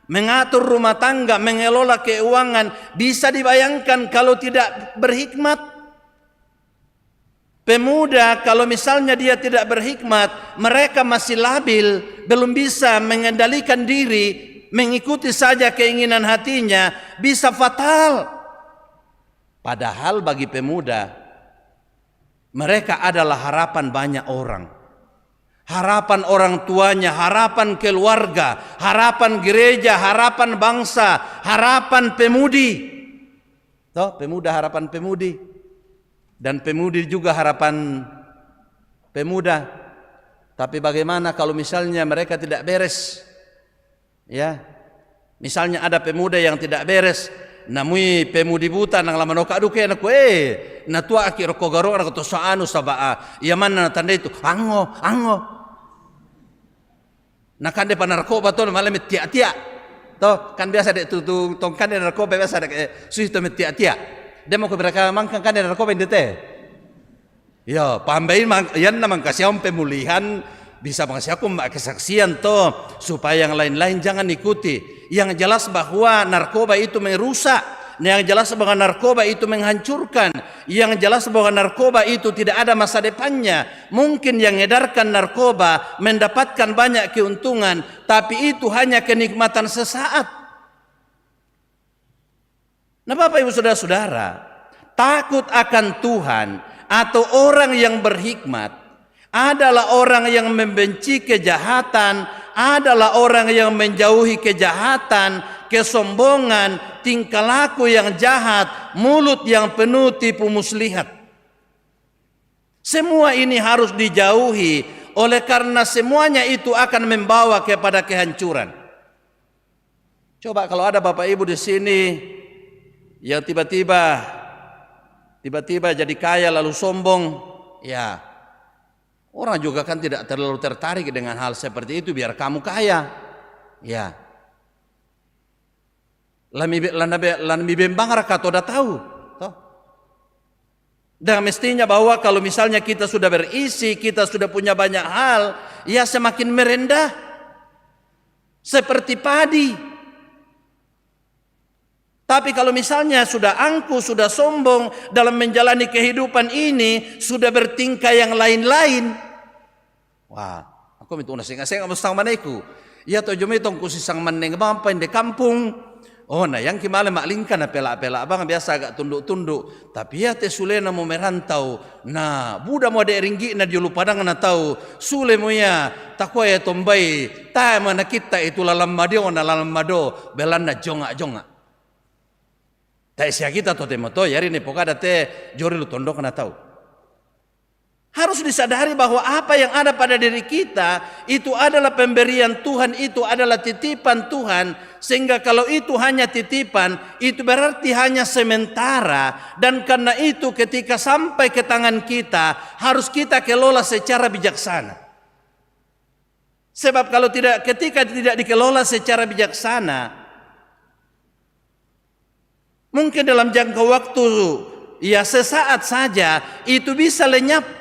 mengatur rumah tangga, mengelola keuangan, bisa dibayangkan kalau tidak berhikmat. Pemuda kalau misalnya dia tidak berhikmat, mereka masih labil, belum bisa mengendalikan diri, mengikuti saja keinginan hatinya, bisa fatal. Padahal bagi pemuda, mereka adalah harapan banyak orang. Harapan orang tuanya, harapan keluarga, harapan gereja, harapan bangsa, harapan pemudi. Toh, pemuda harapan pemudi. Dan pemudi juga harapan pemuda. Tapi bagaimana kalau misalnya mereka tidak beres? Ya. Misalnya ada pemuda yang tidak beres, namui pemudi buta nang lama noka duke na na tua aki roko garo na to saanu sabaa. Ya mana tanda itu? Ango. Nah kan depan narkoba tuh malam tia-tia. Toh kan biasa dek tu tongkan de narkoba biasa dek suih tu tia-tia. Dia mau ke mereka mangkang kan de narkoba indete. Ya, pambain yan namang kasih pemulihan bisa mengasih aku kesaksian toh supaya yang lain-lain jangan ikuti. Yang jelas bahwa narkoba itu merusak. Yang jelas bahwa narkoba itu menghancurkan. Yang jelas bahwa narkoba itu tidak ada masa depannya. Mungkin yang edarkan narkoba mendapatkan banyak keuntungan, tapi itu hanya kenikmatan sesaat. Nah Bapak Ibu Saudara-saudara, takut akan Tuhan atau orang yang berhikmat adalah orang yang membenci kejahatan, adalah orang yang menjauhi kejahatan, kesombongan, tingkah laku yang jahat, mulut yang penuh tipu muslihat. Semua ini harus dijauhi, oleh karena semuanya itu akan membawa kepada kehancuran. Coba kalau ada Bapak Ibu di sini yang tiba-tiba jadi kaya lalu sombong, ya orang juga kan tidak terlalu tertarik dengan hal seperti itu. Biar kamu kaya, ya. Lami bembang raka toda tahu, toh. Dan mestinya bahwa kalau misalnya kita sudah berisi, kita sudah punya banyak hal, ya semakin merendah, seperti padi. Tapi kalau misalnya sudah angkuh, sudah sombong dalam menjalani kehidupan ini, sudah bertingkah yang lain-lain, wah, aku minta unasing-asing kamu sang maneku. Ya to jumi tong kusisang maneng bang di kampung. Oh, nah yang kimale maklingkan na pela-pela abang biasa agak tunduk-tunduk. Tapi ya te sule na mo merantau. Nah, buda mo de ringgi na diulu padang na tau. Sule mo ya takwa ya tombai. Ta mana kita itu lalam madio na lalam mado belan na jonga-jonga. Ta sia kita to temoto yari ne pokada te jori lu tondok na tau. Harus disadari bahwa apa yang ada pada diri kita itu adalah pemberian Tuhan, itu adalah titipan Tuhan. Sehingga kalau itu hanya titipan, itu berarti hanya sementara. Dan karena itu ketika sampai ke tangan kita, harus kita kelola secara bijaksana. Sebab kalau ketika tidak dikelola secara bijaksana, mungkin dalam jangka waktu ya sesaat saja itu bisa lenyap.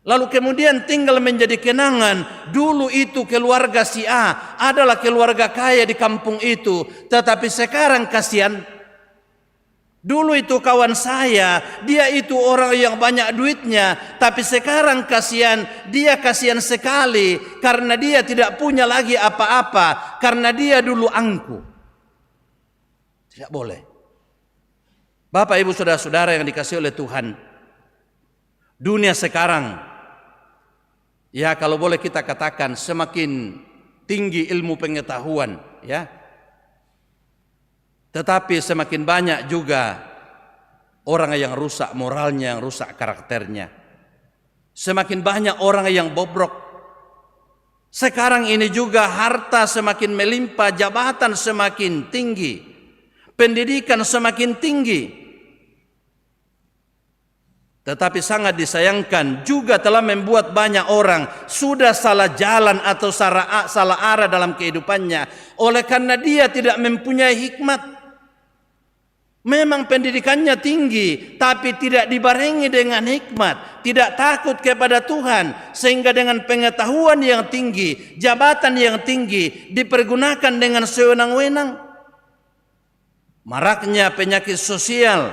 Lalu kemudian tinggal menjadi kenangan. Dulu itu keluarga si A adalah keluarga kaya di kampung itu. Tetapi sekarang kasihan. Dulu itu kawan saya, dia itu orang yang banyak duitnya. Tapi sekarang kasihan, dia kasihan sekali. Karena dia tidak punya lagi apa-apa. Karena dia dulu angkuh. Tidak boleh. Bapak, Ibu, Saudara-saudara yang dikasihi oleh Tuhan, dunia sekarang, ya kalau boleh kita katakan semakin tinggi ilmu pengetahuan, ya. Tetapi semakin banyak juga orang yang rusak moralnya, yang rusak karakternya. Semakin banyak orang yang bobrok. Sekarang ini juga harta semakin melimpah, jabatan semakin tinggi, pendidikan semakin tinggi. Tetapi sangat disayangkan juga telah membuat banyak orang sudah salah jalan atau salah arah dalam kehidupannya. Oleh karena dia tidak mempunyai hikmat. Memang pendidikannya tinggi, tapi tidak dibarengi dengan hikmat, tidak takut kepada Tuhan, sehingga dengan pengetahuan yang tinggi, jabatan yang tinggi, dipergunakan dengan sewenang-wenang. Maraknya penyakit sosial,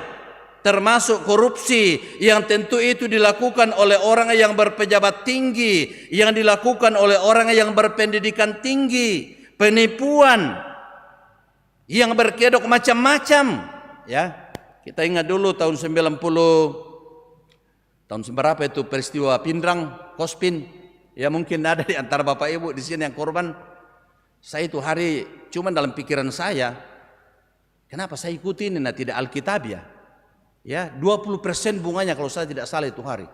termasuk korupsi, yang tentu itu dilakukan oleh orang yang berpejabat tinggi, yang dilakukan oleh orang yang berpendidikan tinggi, penipuan, yang berkedok macam-macam. Ya, kita ingat dulu tahun 90, tahun berapa itu peristiwa Pindrang, Kospin. Ya mungkin ada di antara Bapak Ibu di sini yang korban. Saya itu hari cuma dalam pikiran saya, kenapa saya ikuti ini? Nah, tidak Alkitabiah. Ya, 20% bunganya kalau saya tidak salah itu hari.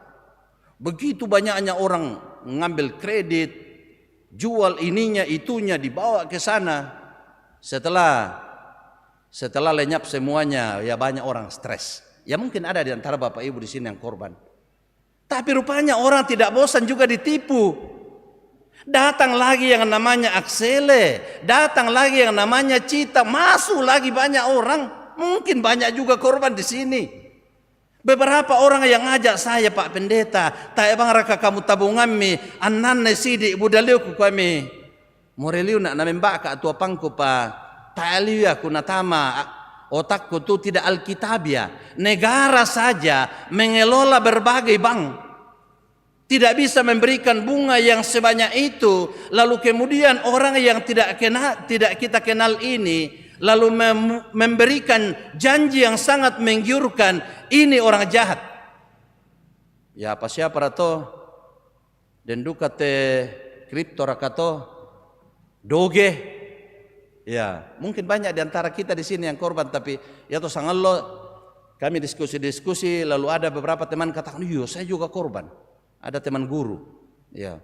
Begitu banyaknya orang mengambil kredit, jual ininya itunya, dibawa ke sana. Setelah lenyap semuanya, ya banyak orang stres. Ya mungkin ada di antara Bapak Ibu di sini yang korban. Tapi rupanya orang tidak bosan juga ditipu. Datang lagi yang namanya Aksele, datang lagi yang namanya Cita, masuk lagi banyak orang. Mungkin banyak juga korban di sini. Beberapa orang yang ngajak saya, Pak Pendeta, tak bang raka kamu tabungan mi, anan sidik budaliu ku kami. Moreliu nak namembak ka tua pangku pa. Ta'aliu aku natama, otakku tu tidak Alkitabiah. Negara saja mengelola berbagai bank, tidak bisa memberikan bunga yang sebanyak itu. Lalu kemudian orang yang tidak kita kenal ini lalu memberikan janji yang sangat menggiurkan. Ini orang jahat. Ya apa siapa rato? Dan dukate kripto rakato doge. Ya, mungkin banyak di antara kita di sini yang korban, tapi ya toh sangallo kami diskusi lalu ada beberapa teman katakan, "Iya, saya juga korban." Ada teman guru. Ya.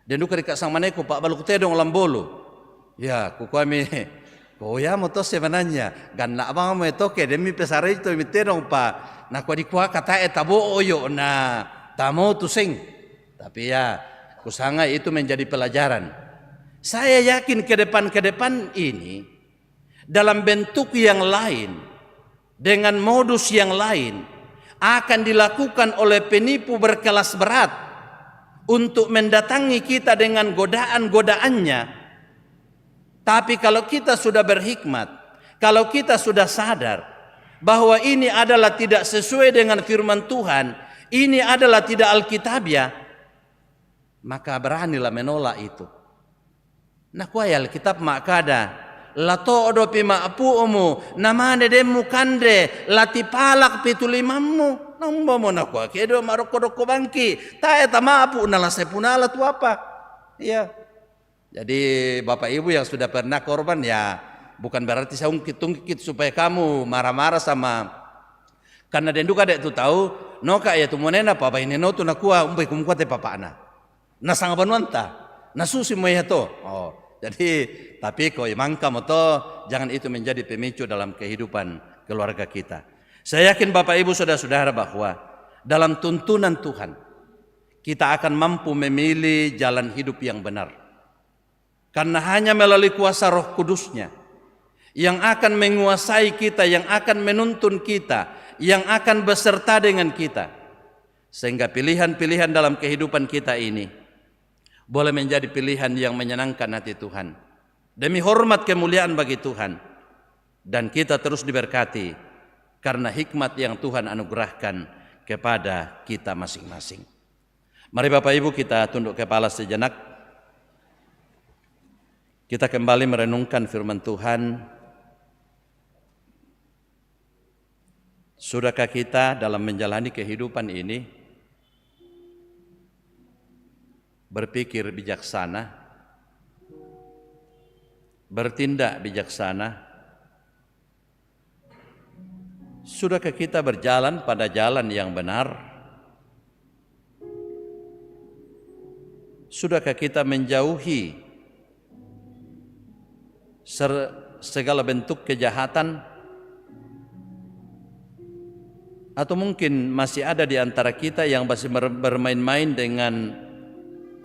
Dan duka dekat sang maneko Pak Baluk Tedong Lambolo. Ya, ku kami ya mo to sebenarnya ganna bang mo toke demi pesare itu mi tedong Pa. Na ku di kuah kata tabo oyo na tamo tu sing. Tapi ya, kusanga itu menjadi pelajaran. Saya yakin ke depan ini dalam bentuk yang lain, dengan modus yang lain, akan dilakukan oleh penipu berkelas berat untuk mendatangi kita dengan godaan-godaannya. Tapi kalau kita sudah berhikmat, kalau kita sudah sadar bahwa ini adalah tidak sesuai dengan firman Tuhan, ini adalah tidak Alkitabiah, maka beranilah menolak itu. Nah kuayal kitab makada lato odo pima apuumu namane demu kande lati palak pitulimamu nambo mo na kwa kedo maroko bangki tae tama apu nala sepunala tu apa ya. Jadi Bapak Ibu yang sudah pernah korban ya bukan berarti saya ungkit supaya kamu marah-marah sama karena denduka dek tu tahu noka ya tu monena papa ini no tu nakua umpai kumkuate papana na sanga banuanta na susi mo ya to oh. Jadi tapi kau emang kamu toh jangan itu menjadi pemicu dalam kehidupan keluarga kita. Saya yakin Bapak Ibu Saudara-saudara bahwa dalam tuntunan Tuhan kita akan mampu memilih jalan hidup yang benar. Karena hanya melalui kuasa Roh Kudus-Nya yang akan menguasai kita, yang akan menuntun kita, yang akan beserta dengan kita. Sehingga pilihan-pilihan dalam kehidupan kita ini boleh menjadi pilihan yang menyenangkan hati Tuhan. Demi hormat kemuliaan bagi Tuhan. Dan kita terus diberkati karena hikmat yang Tuhan anugerahkan kepada kita masing-masing. Mari Bapak Ibu kita tunduk kepala sejenak. Kita kembali merenungkan firman Tuhan. Sudahkah kita dalam menjalani kehidupan ini berpikir bijaksana, bertindak bijaksana? Sudahkah kita berjalan pada jalan yang benar? Sudahkah kita menjauhi segala bentuk kejahatan? Atau mungkin masih ada di antara kita yang masih bermain-main dengan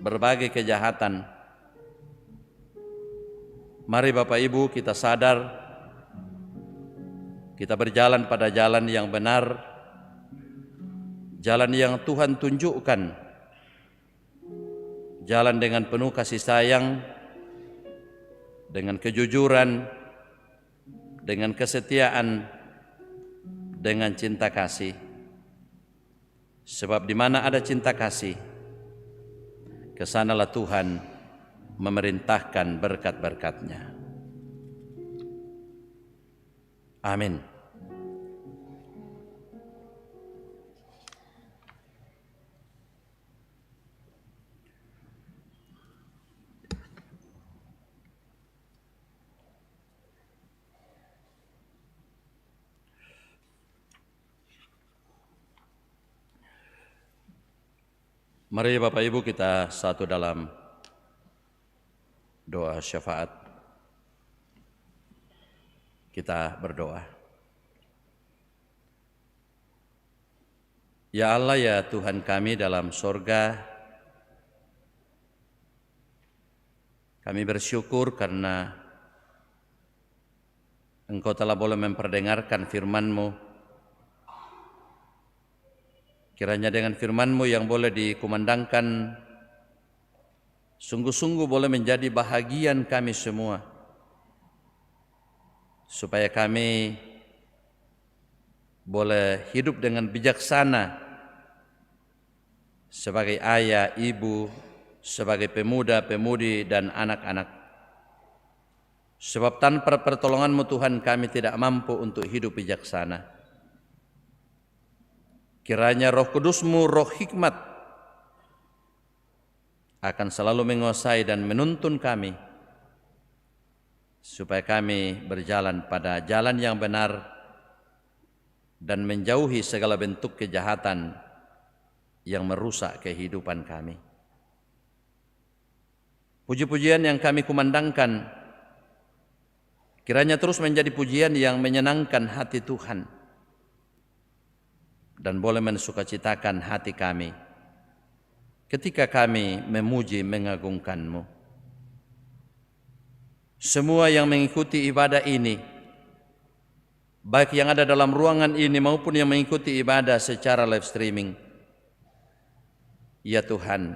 berbagai kejahatan? Mari Bapak Ibu kita sadar, kita berjalan pada jalan yang benar, jalan yang Tuhan tunjukkan, jalan dengan penuh kasih sayang, dengan kejujuran, dengan kesetiaan, dengan cinta kasih. Sebab di mana ada cinta kasih, kesanalah Tuhan memerintahkan berkat-berkat-Nya. Amin. Mari Bapak Ibu kita satu dalam doa syafaat. Kita berdoa. Ya Allah, ya Tuhan kami dalam sorga, kami bersyukur karena Engkau telah boleh memperdengarkan firman-Mu. Kiranya dengan firman-Mu yang boleh dikumandangkan, sungguh-sungguh boleh menjadi bahagian kami semua, supaya kami boleh hidup dengan bijaksana sebagai ayah, ibu, sebagai pemuda, pemudi, dan anak-anak. Sebab tanpa pertolongan-Mu Tuhan kami tidak mampu untuk hidup bijaksana. Kiranya Roh Kudus-Mu, Roh hikmat, akan selalu menguasai dan menuntun kami, supaya kami berjalan pada jalan yang benar dan menjauhi segala bentuk kejahatan yang merusak kehidupan kami. Puji-pujian yang kami kumandangkan, kiranya terus menjadi pujian yang menyenangkan hati Tuhan dan boleh mensukacitakan hati kami ketika kami memuji mengagungkan-Mu. Semua yang mengikuti ibadah ini, baik yang ada dalam ruangan ini maupun yang mengikuti ibadah secara live streaming, ya Tuhan,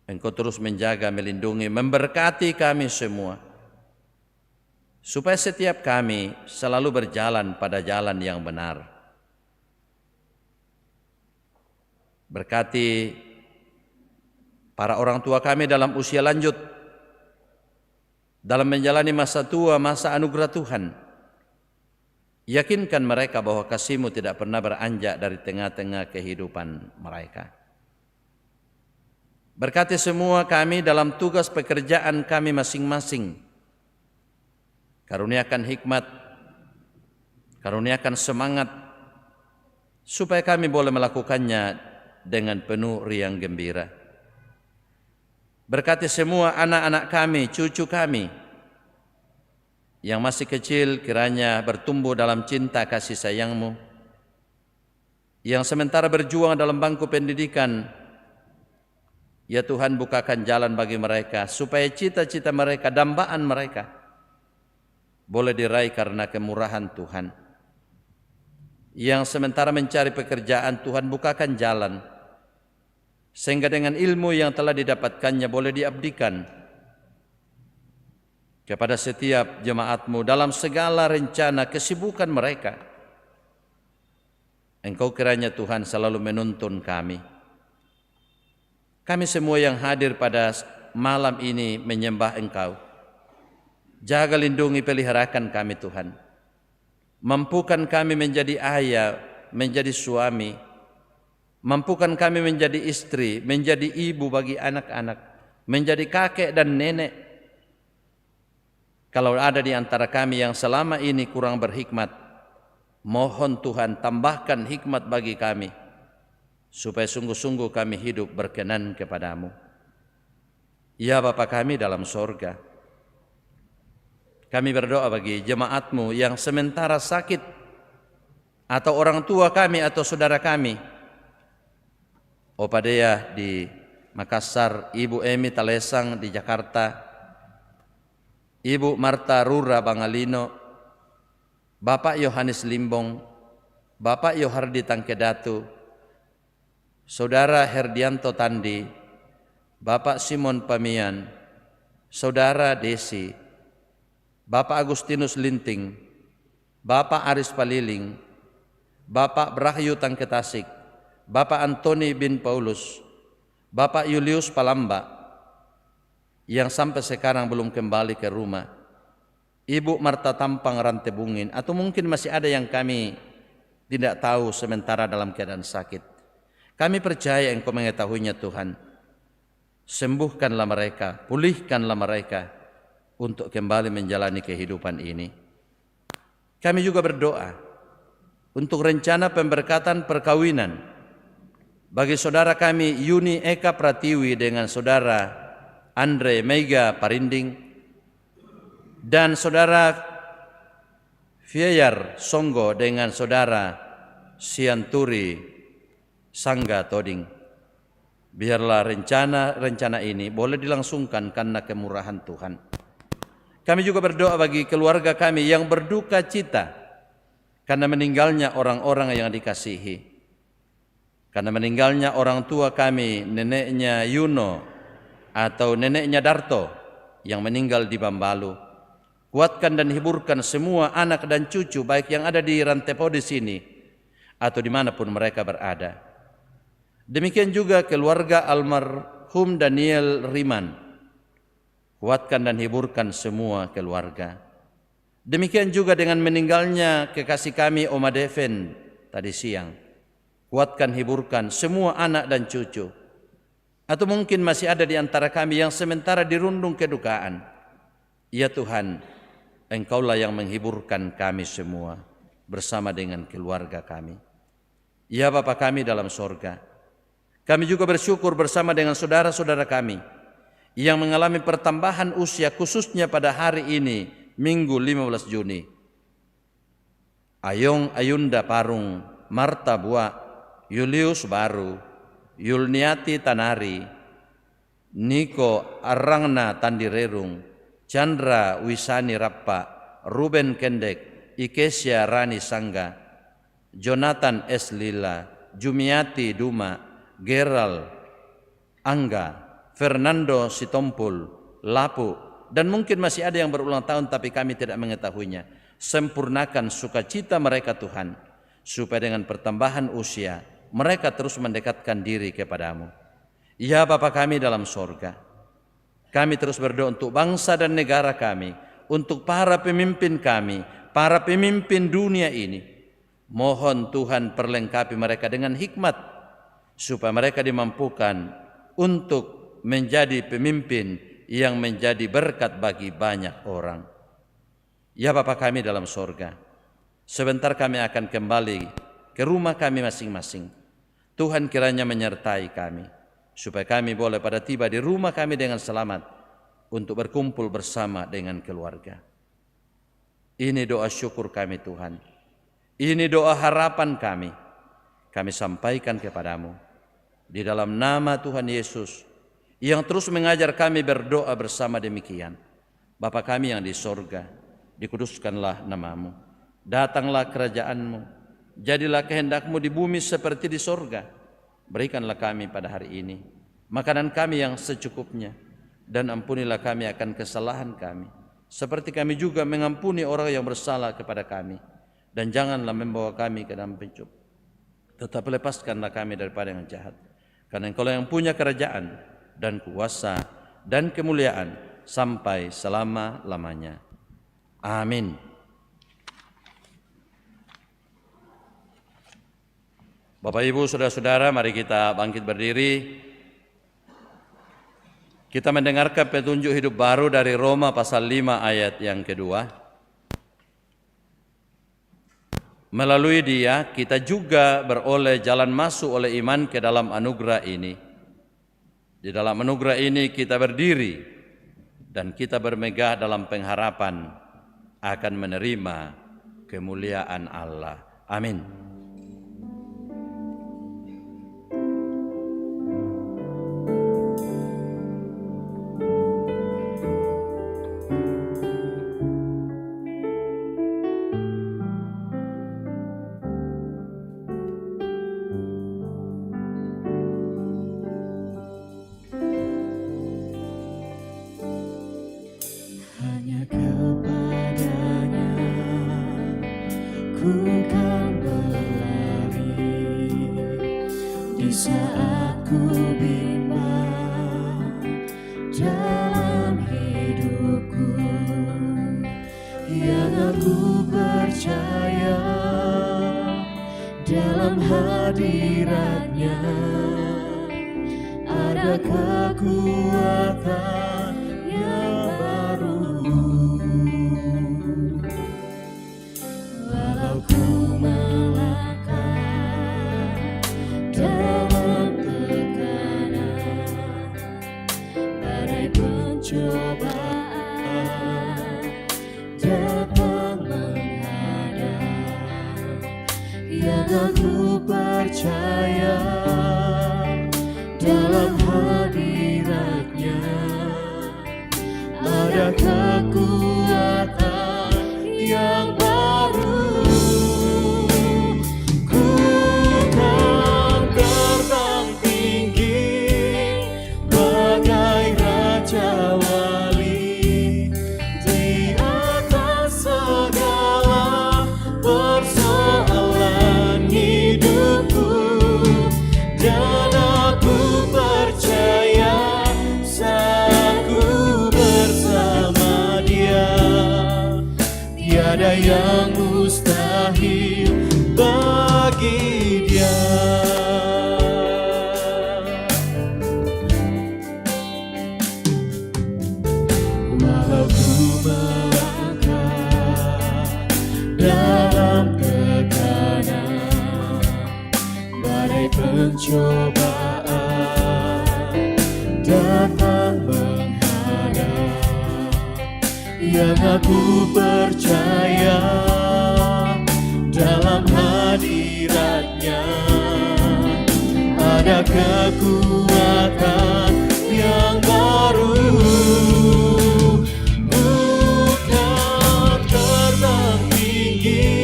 Engkau terus menjaga, melindungi, memberkati kami semua, supaya setiap kami selalu berjalan pada jalan yang benar. Berkati para orang tua kami dalam usia lanjut, dalam menjalani masa tua, masa anugerah Tuhan. Yakinkan mereka bahwa kasih-Mu tidak pernah beranjak dari tengah-tengah kehidupan mereka. Berkati semua kami dalam tugas pekerjaan kami masing-masing. Karuniakan hikmat, karuniakan semangat, supaya kami boleh melakukannya dengan penuh riang gembira. Berkati semua anak-anak kami, cucu kami yang masih kecil, kiranya bertumbuh dalam cinta kasih sayang-Mu, yang sementara berjuang dalam bangku pendidikan. Ya Tuhan, bukakan jalan bagi mereka, supaya cita-cita mereka, dambaan mereka boleh diraih karena kemurahan Tuhan. Yang sementara mencari pekerjaan, Tuhan bukakan jalan, sehingga dengan ilmu yang telah didapatkannya boleh diabdikan kepada setiap jemaat-Mu dalam segala rencana kesibukan mereka. Engkau kiranya Tuhan selalu menuntun kami. Kami semua yang hadir pada malam ini menyembah Engkau. Jaga, lindungi, peliharakan kami Tuhan. Mampukan kami menjadi ayah, menjadi suami. Mampukan kami menjadi istri, menjadi ibu bagi anak-anak, menjadi kakek dan nenek. Kalau ada di antara kami yang selama ini kurang berhikmat, mohon Tuhan tambahkan hikmat bagi kami, supaya sungguh-sungguh kami hidup berkenan kepadamu. Ya Bapa kami dalam sorga, kami berdoa bagi jemaatmu yang sementara sakit, atau orang tua kami atau saudara kami, Opa Dea di Makassar, Ibu Emi Talesang di Jakarta, Ibu Marta Rura Bangalino, Bapak Yohanes Limbong, Bapak Yohardi Tangkedatu, Saudara Herdianto Tandi, Bapak Simon Pamian, Saudara Desi, Bapak Agustinus Linting, Bapak Aris Paliling, Bapak Brahyu Tangketasik, Bapak Antoni bin Paulus, Bapak Julius Palamba yang sampai sekarang belum kembali ke rumah, Ibu Marta Tampang Rantebungin, atau mungkin masih ada yang kami tidak tahu sementara dalam keadaan sakit. Kami percaya Engkau mengetahuinya Tuhan. Sembuhkanlah mereka, pulihkanlah mereka untuk kembali menjalani kehidupan ini. Kami juga berdoa untuk rencana pemberkatan perkawinan bagi saudara kami Yuni Eka Pratiwi dengan saudara Andre Mega Parinding, dan saudara Fiayar Songgo dengan saudara Sianturi Sangga Toding. Biarlah rencana ini boleh dilangsungkan karena kemurahan Tuhan. Kami juga berdoa bagi keluarga kami yang berduka cita karena meninggalnya orang-orang yang dikasihi. Karena meninggalnya orang tua kami, neneknya Yuno atau neneknya Darto yang meninggal di Bambalu. Kuatkan dan hiburkan semua anak dan cucu baik yang ada di Rantepo di sini atau dimanapun mereka berada. Demikian juga keluarga almarhum Daniel Riman. Kuatkan dan hiburkan semua keluarga. Demikian juga dengan meninggalnya kekasih kami Oma Deven tadi siang. Kuatkan, hiburkan semua anak dan cucu. Atau mungkin masih ada di antara kami yang sementara dirundung kedukaan. Ya Tuhan, Engkaulah yang menghiburkan kami semua bersama dengan keluarga kami. Ya Bapa kami dalam sorga, kami juga bersyukur bersama dengan saudara-saudara kami yang mengalami pertambahan usia khususnya pada hari ini, Minggu 15 Juni. Ayong Ayunda Parung, Marta Bua, Julius Baru, Yulniati Tanari, Niko Arangna Tandirerung, Chandra Wisani Rappa, Ruben Kendek, Ikesia Rani Sangga, Jonathan S. Lila, Jumiati Duma, Geral Angga, Fernando Sitompul, Lapu, dan mungkin masih ada yang berulang tahun tapi kami tidak mengetahuinya. Sempurnakan sukacita mereka Tuhan, supaya dengan pertambahan usia mereka terus mendekatkan diri kepadamu. Ya Bapa kami dalam sorga, kami terus berdoa untuk bangsa dan negara kami, untuk para pemimpin kami, para pemimpin dunia ini. Mohon Tuhan perlengkapi mereka dengan hikmat, supaya mereka dimampukan untuk menjadi pemimpin yang menjadi berkat bagi banyak orang. Ya Bapa kami dalam sorga, sebentar kami akan kembali ke rumah kami masing-masing. Tuhan kiranya menyertai kami, supaya kami boleh pada tiba di rumah kami dengan selamat untuk berkumpul bersama dengan keluarga. Ini doa syukur kami Tuhan. Ini doa harapan kami. Kami sampaikan kepadamu di dalam nama Tuhan Yesus yang terus mengajar kami berdoa bersama demikian. Bapa kami yang di sorga, dikuduskanlah namamu. Datanglah kerajaanmu. Jadilah kehendakmu di bumi seperti di sorga. Berikanlah kami pada hari ini makanan kami yang secukupnya, dan ampunilah kami akan kesalahan kami, seperti kami juga mengampuni orang yang bersalah kepada kami. Dan janganlah membawa kami ke dalam pencub, tetapi lepaskanlah kami daripada yang jahat. Karena Engkau yang punya kerajaan dan kuasa dan kemuliaan sampai selama-lamanya. Amin. Bapak, Ibu, Saudara-saudara, mari kita bangkit berdiri. Kita mendengarkan petunjuk hidup baru dari Roma pasal 5 ayat yang kedua. Melalui dia kita juga beroleh jalan masuk oleh iman ke dalam anugerah ini. Di dalam anugerah ini kita berdiri dan kita bermegah dalam pengharapan akan menerima kemuliaan Allah. Amin. Hanya kepadanya ku kan berlari di saat ku bimbang dalam hidupku, yang aku percaya dalam hadiratnya ada kekuatan yang baru. Walau ku melangkah dalam tekanan, badai pencobaan datang menghadap, yang aku percaya dalam hadiratnya ada kekuatan yang baru. Ku kan terbang tinggi bagai raja wali di atas segala persoalan hidupku, dan aku percaya saat ku bersama Dia tiada yang mustahil bagi Dia. Walau ku melangkah dalam tekanan, badai pencobaan datang menghadap, yang aku percaya dalam hadiratnya ada kekuatan yang baru. Bukan terbang tinggi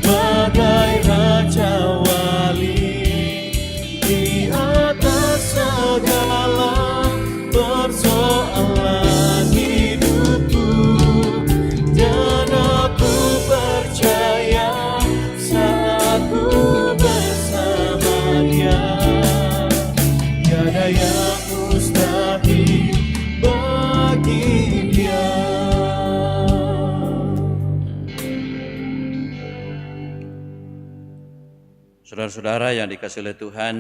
bagai raja wali di atas segala persoalan hidupku, dan aku percaya saat ku bersama Dia tiada yang mustahil bagi Dia. Saudara-saudara yang dikasihi oleh Tuhan,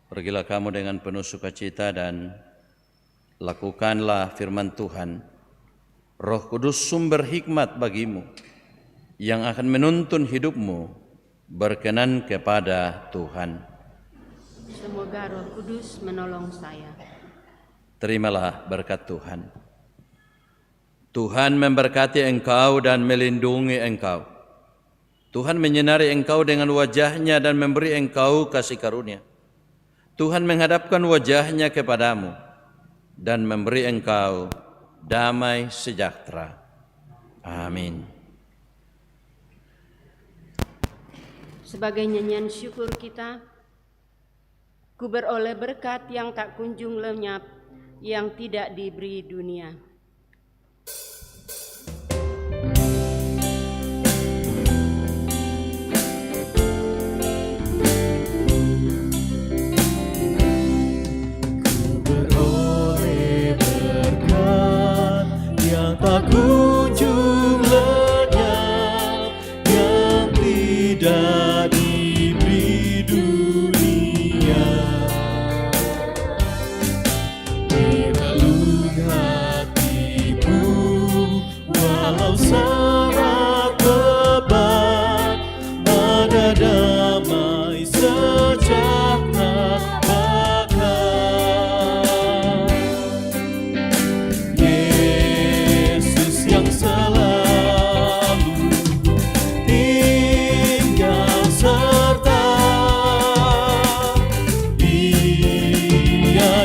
pergilah kamu dengan penuh sukacita dan lakukanlah firman Tuhan. Roh Kudus sumber hikmat bagimu, yang akan menuntun hidupmu berkenan kepada Tuhan. Semoga Roh Kudus menolong saya. Terimalah berkat Tuhan. Tuhan memberkati engkau dan melindungi engkau. Tuhan menyinari engkau dengan wajah-Nya dan memberi engkau kasih karunia. Tuhan menghadapkan wajah-Nya kepadamu dan memberi engkau damai sejahtera. Amin. Sebagai nyanyian syukur kita, ku beroleh berkat yang tak kunjung lenyap, yang tidak diberi dunia. Tak kunjung lenyap, yang tidak diberi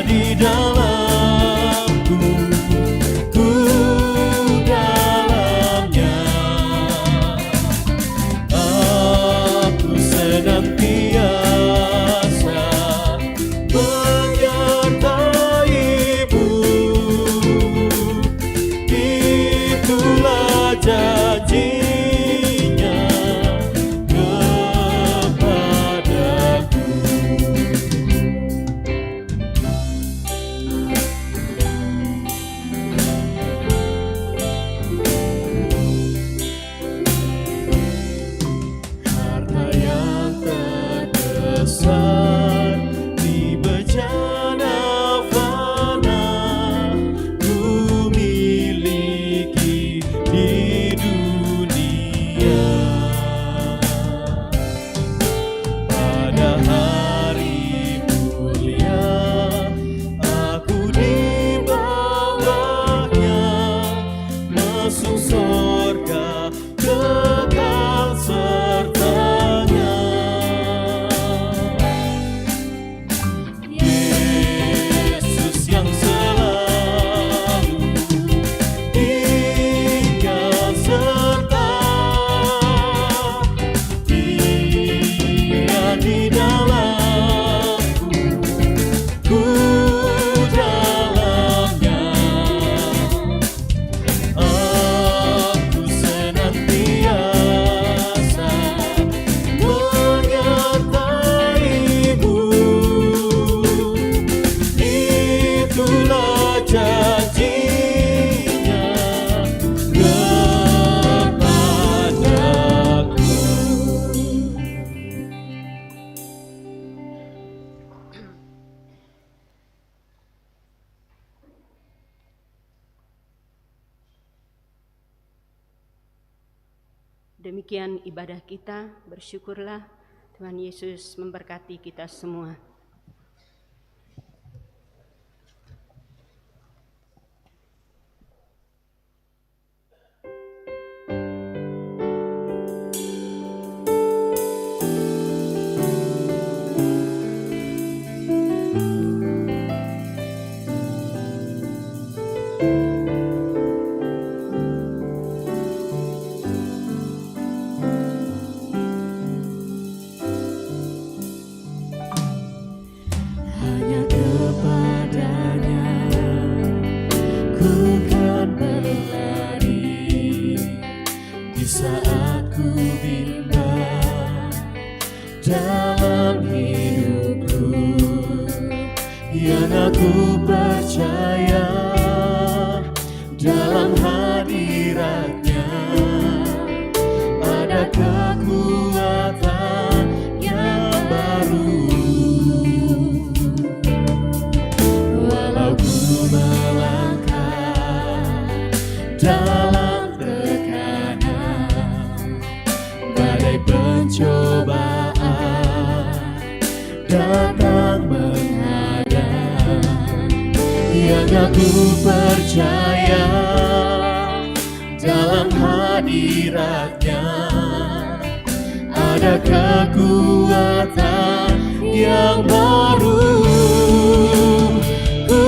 di dalamku, ku dalamnya. Aku senantiasa menyertai-Mu, itulah janjinya kepadaku. Harta yang terbesar di bejana fana ku miliki di dunia. Pada hari mulia aku di bawahnya, masuk surga kekal sertanya. Yesus yang selalu tinggal serta, Dia di dalamku, ku dalamnya. Aku senantiasa menyertai-Mu, itulah janjinya kepadaku. Demikian ibadah kita, bersyukurlah. Tuhan Yesus memberkati kita semua. Hanya kepadanya ku kan berlari di saat ku bimbang dalam hidupku. Yang aku percaya dalam hadiratnya ada kekuatan yang baru. Walau ku melangkah dalam tekanan, badai pencobaan datang menghadang, yang aku percaya dalam hadiratnya ada kekuatan yang baru. Ku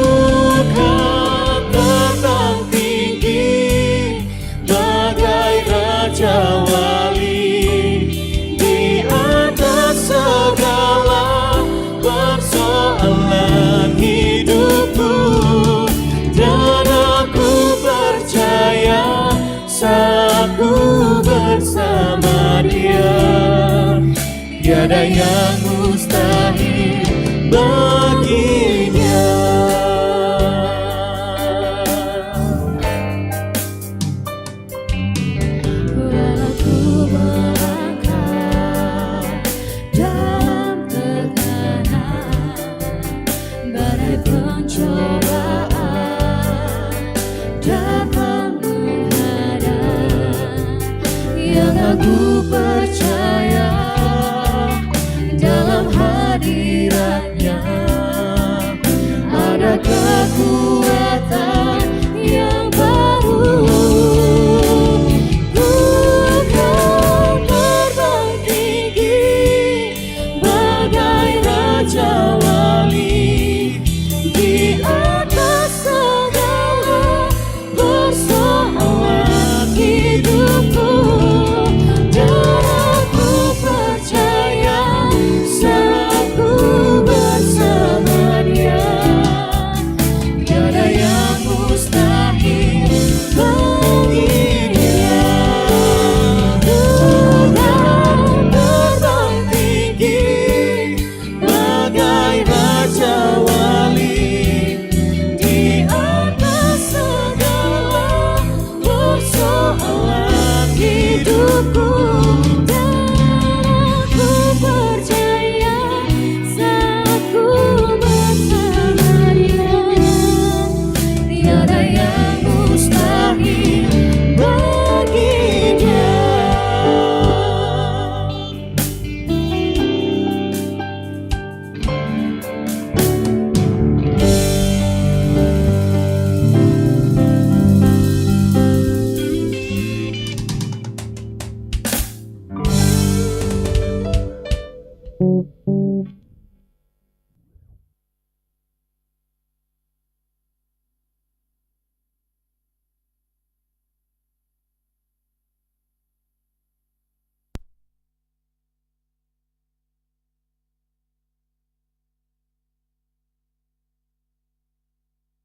kan terbang tinggi bagai raja wali di atas segala persoalan hidupku, dan aku percaya saat ku bersama Dia tiada yang mustahil baginya. Walau ku melangkah dalam tekanan, badai pencobaan datang menghadang, yang aku percaya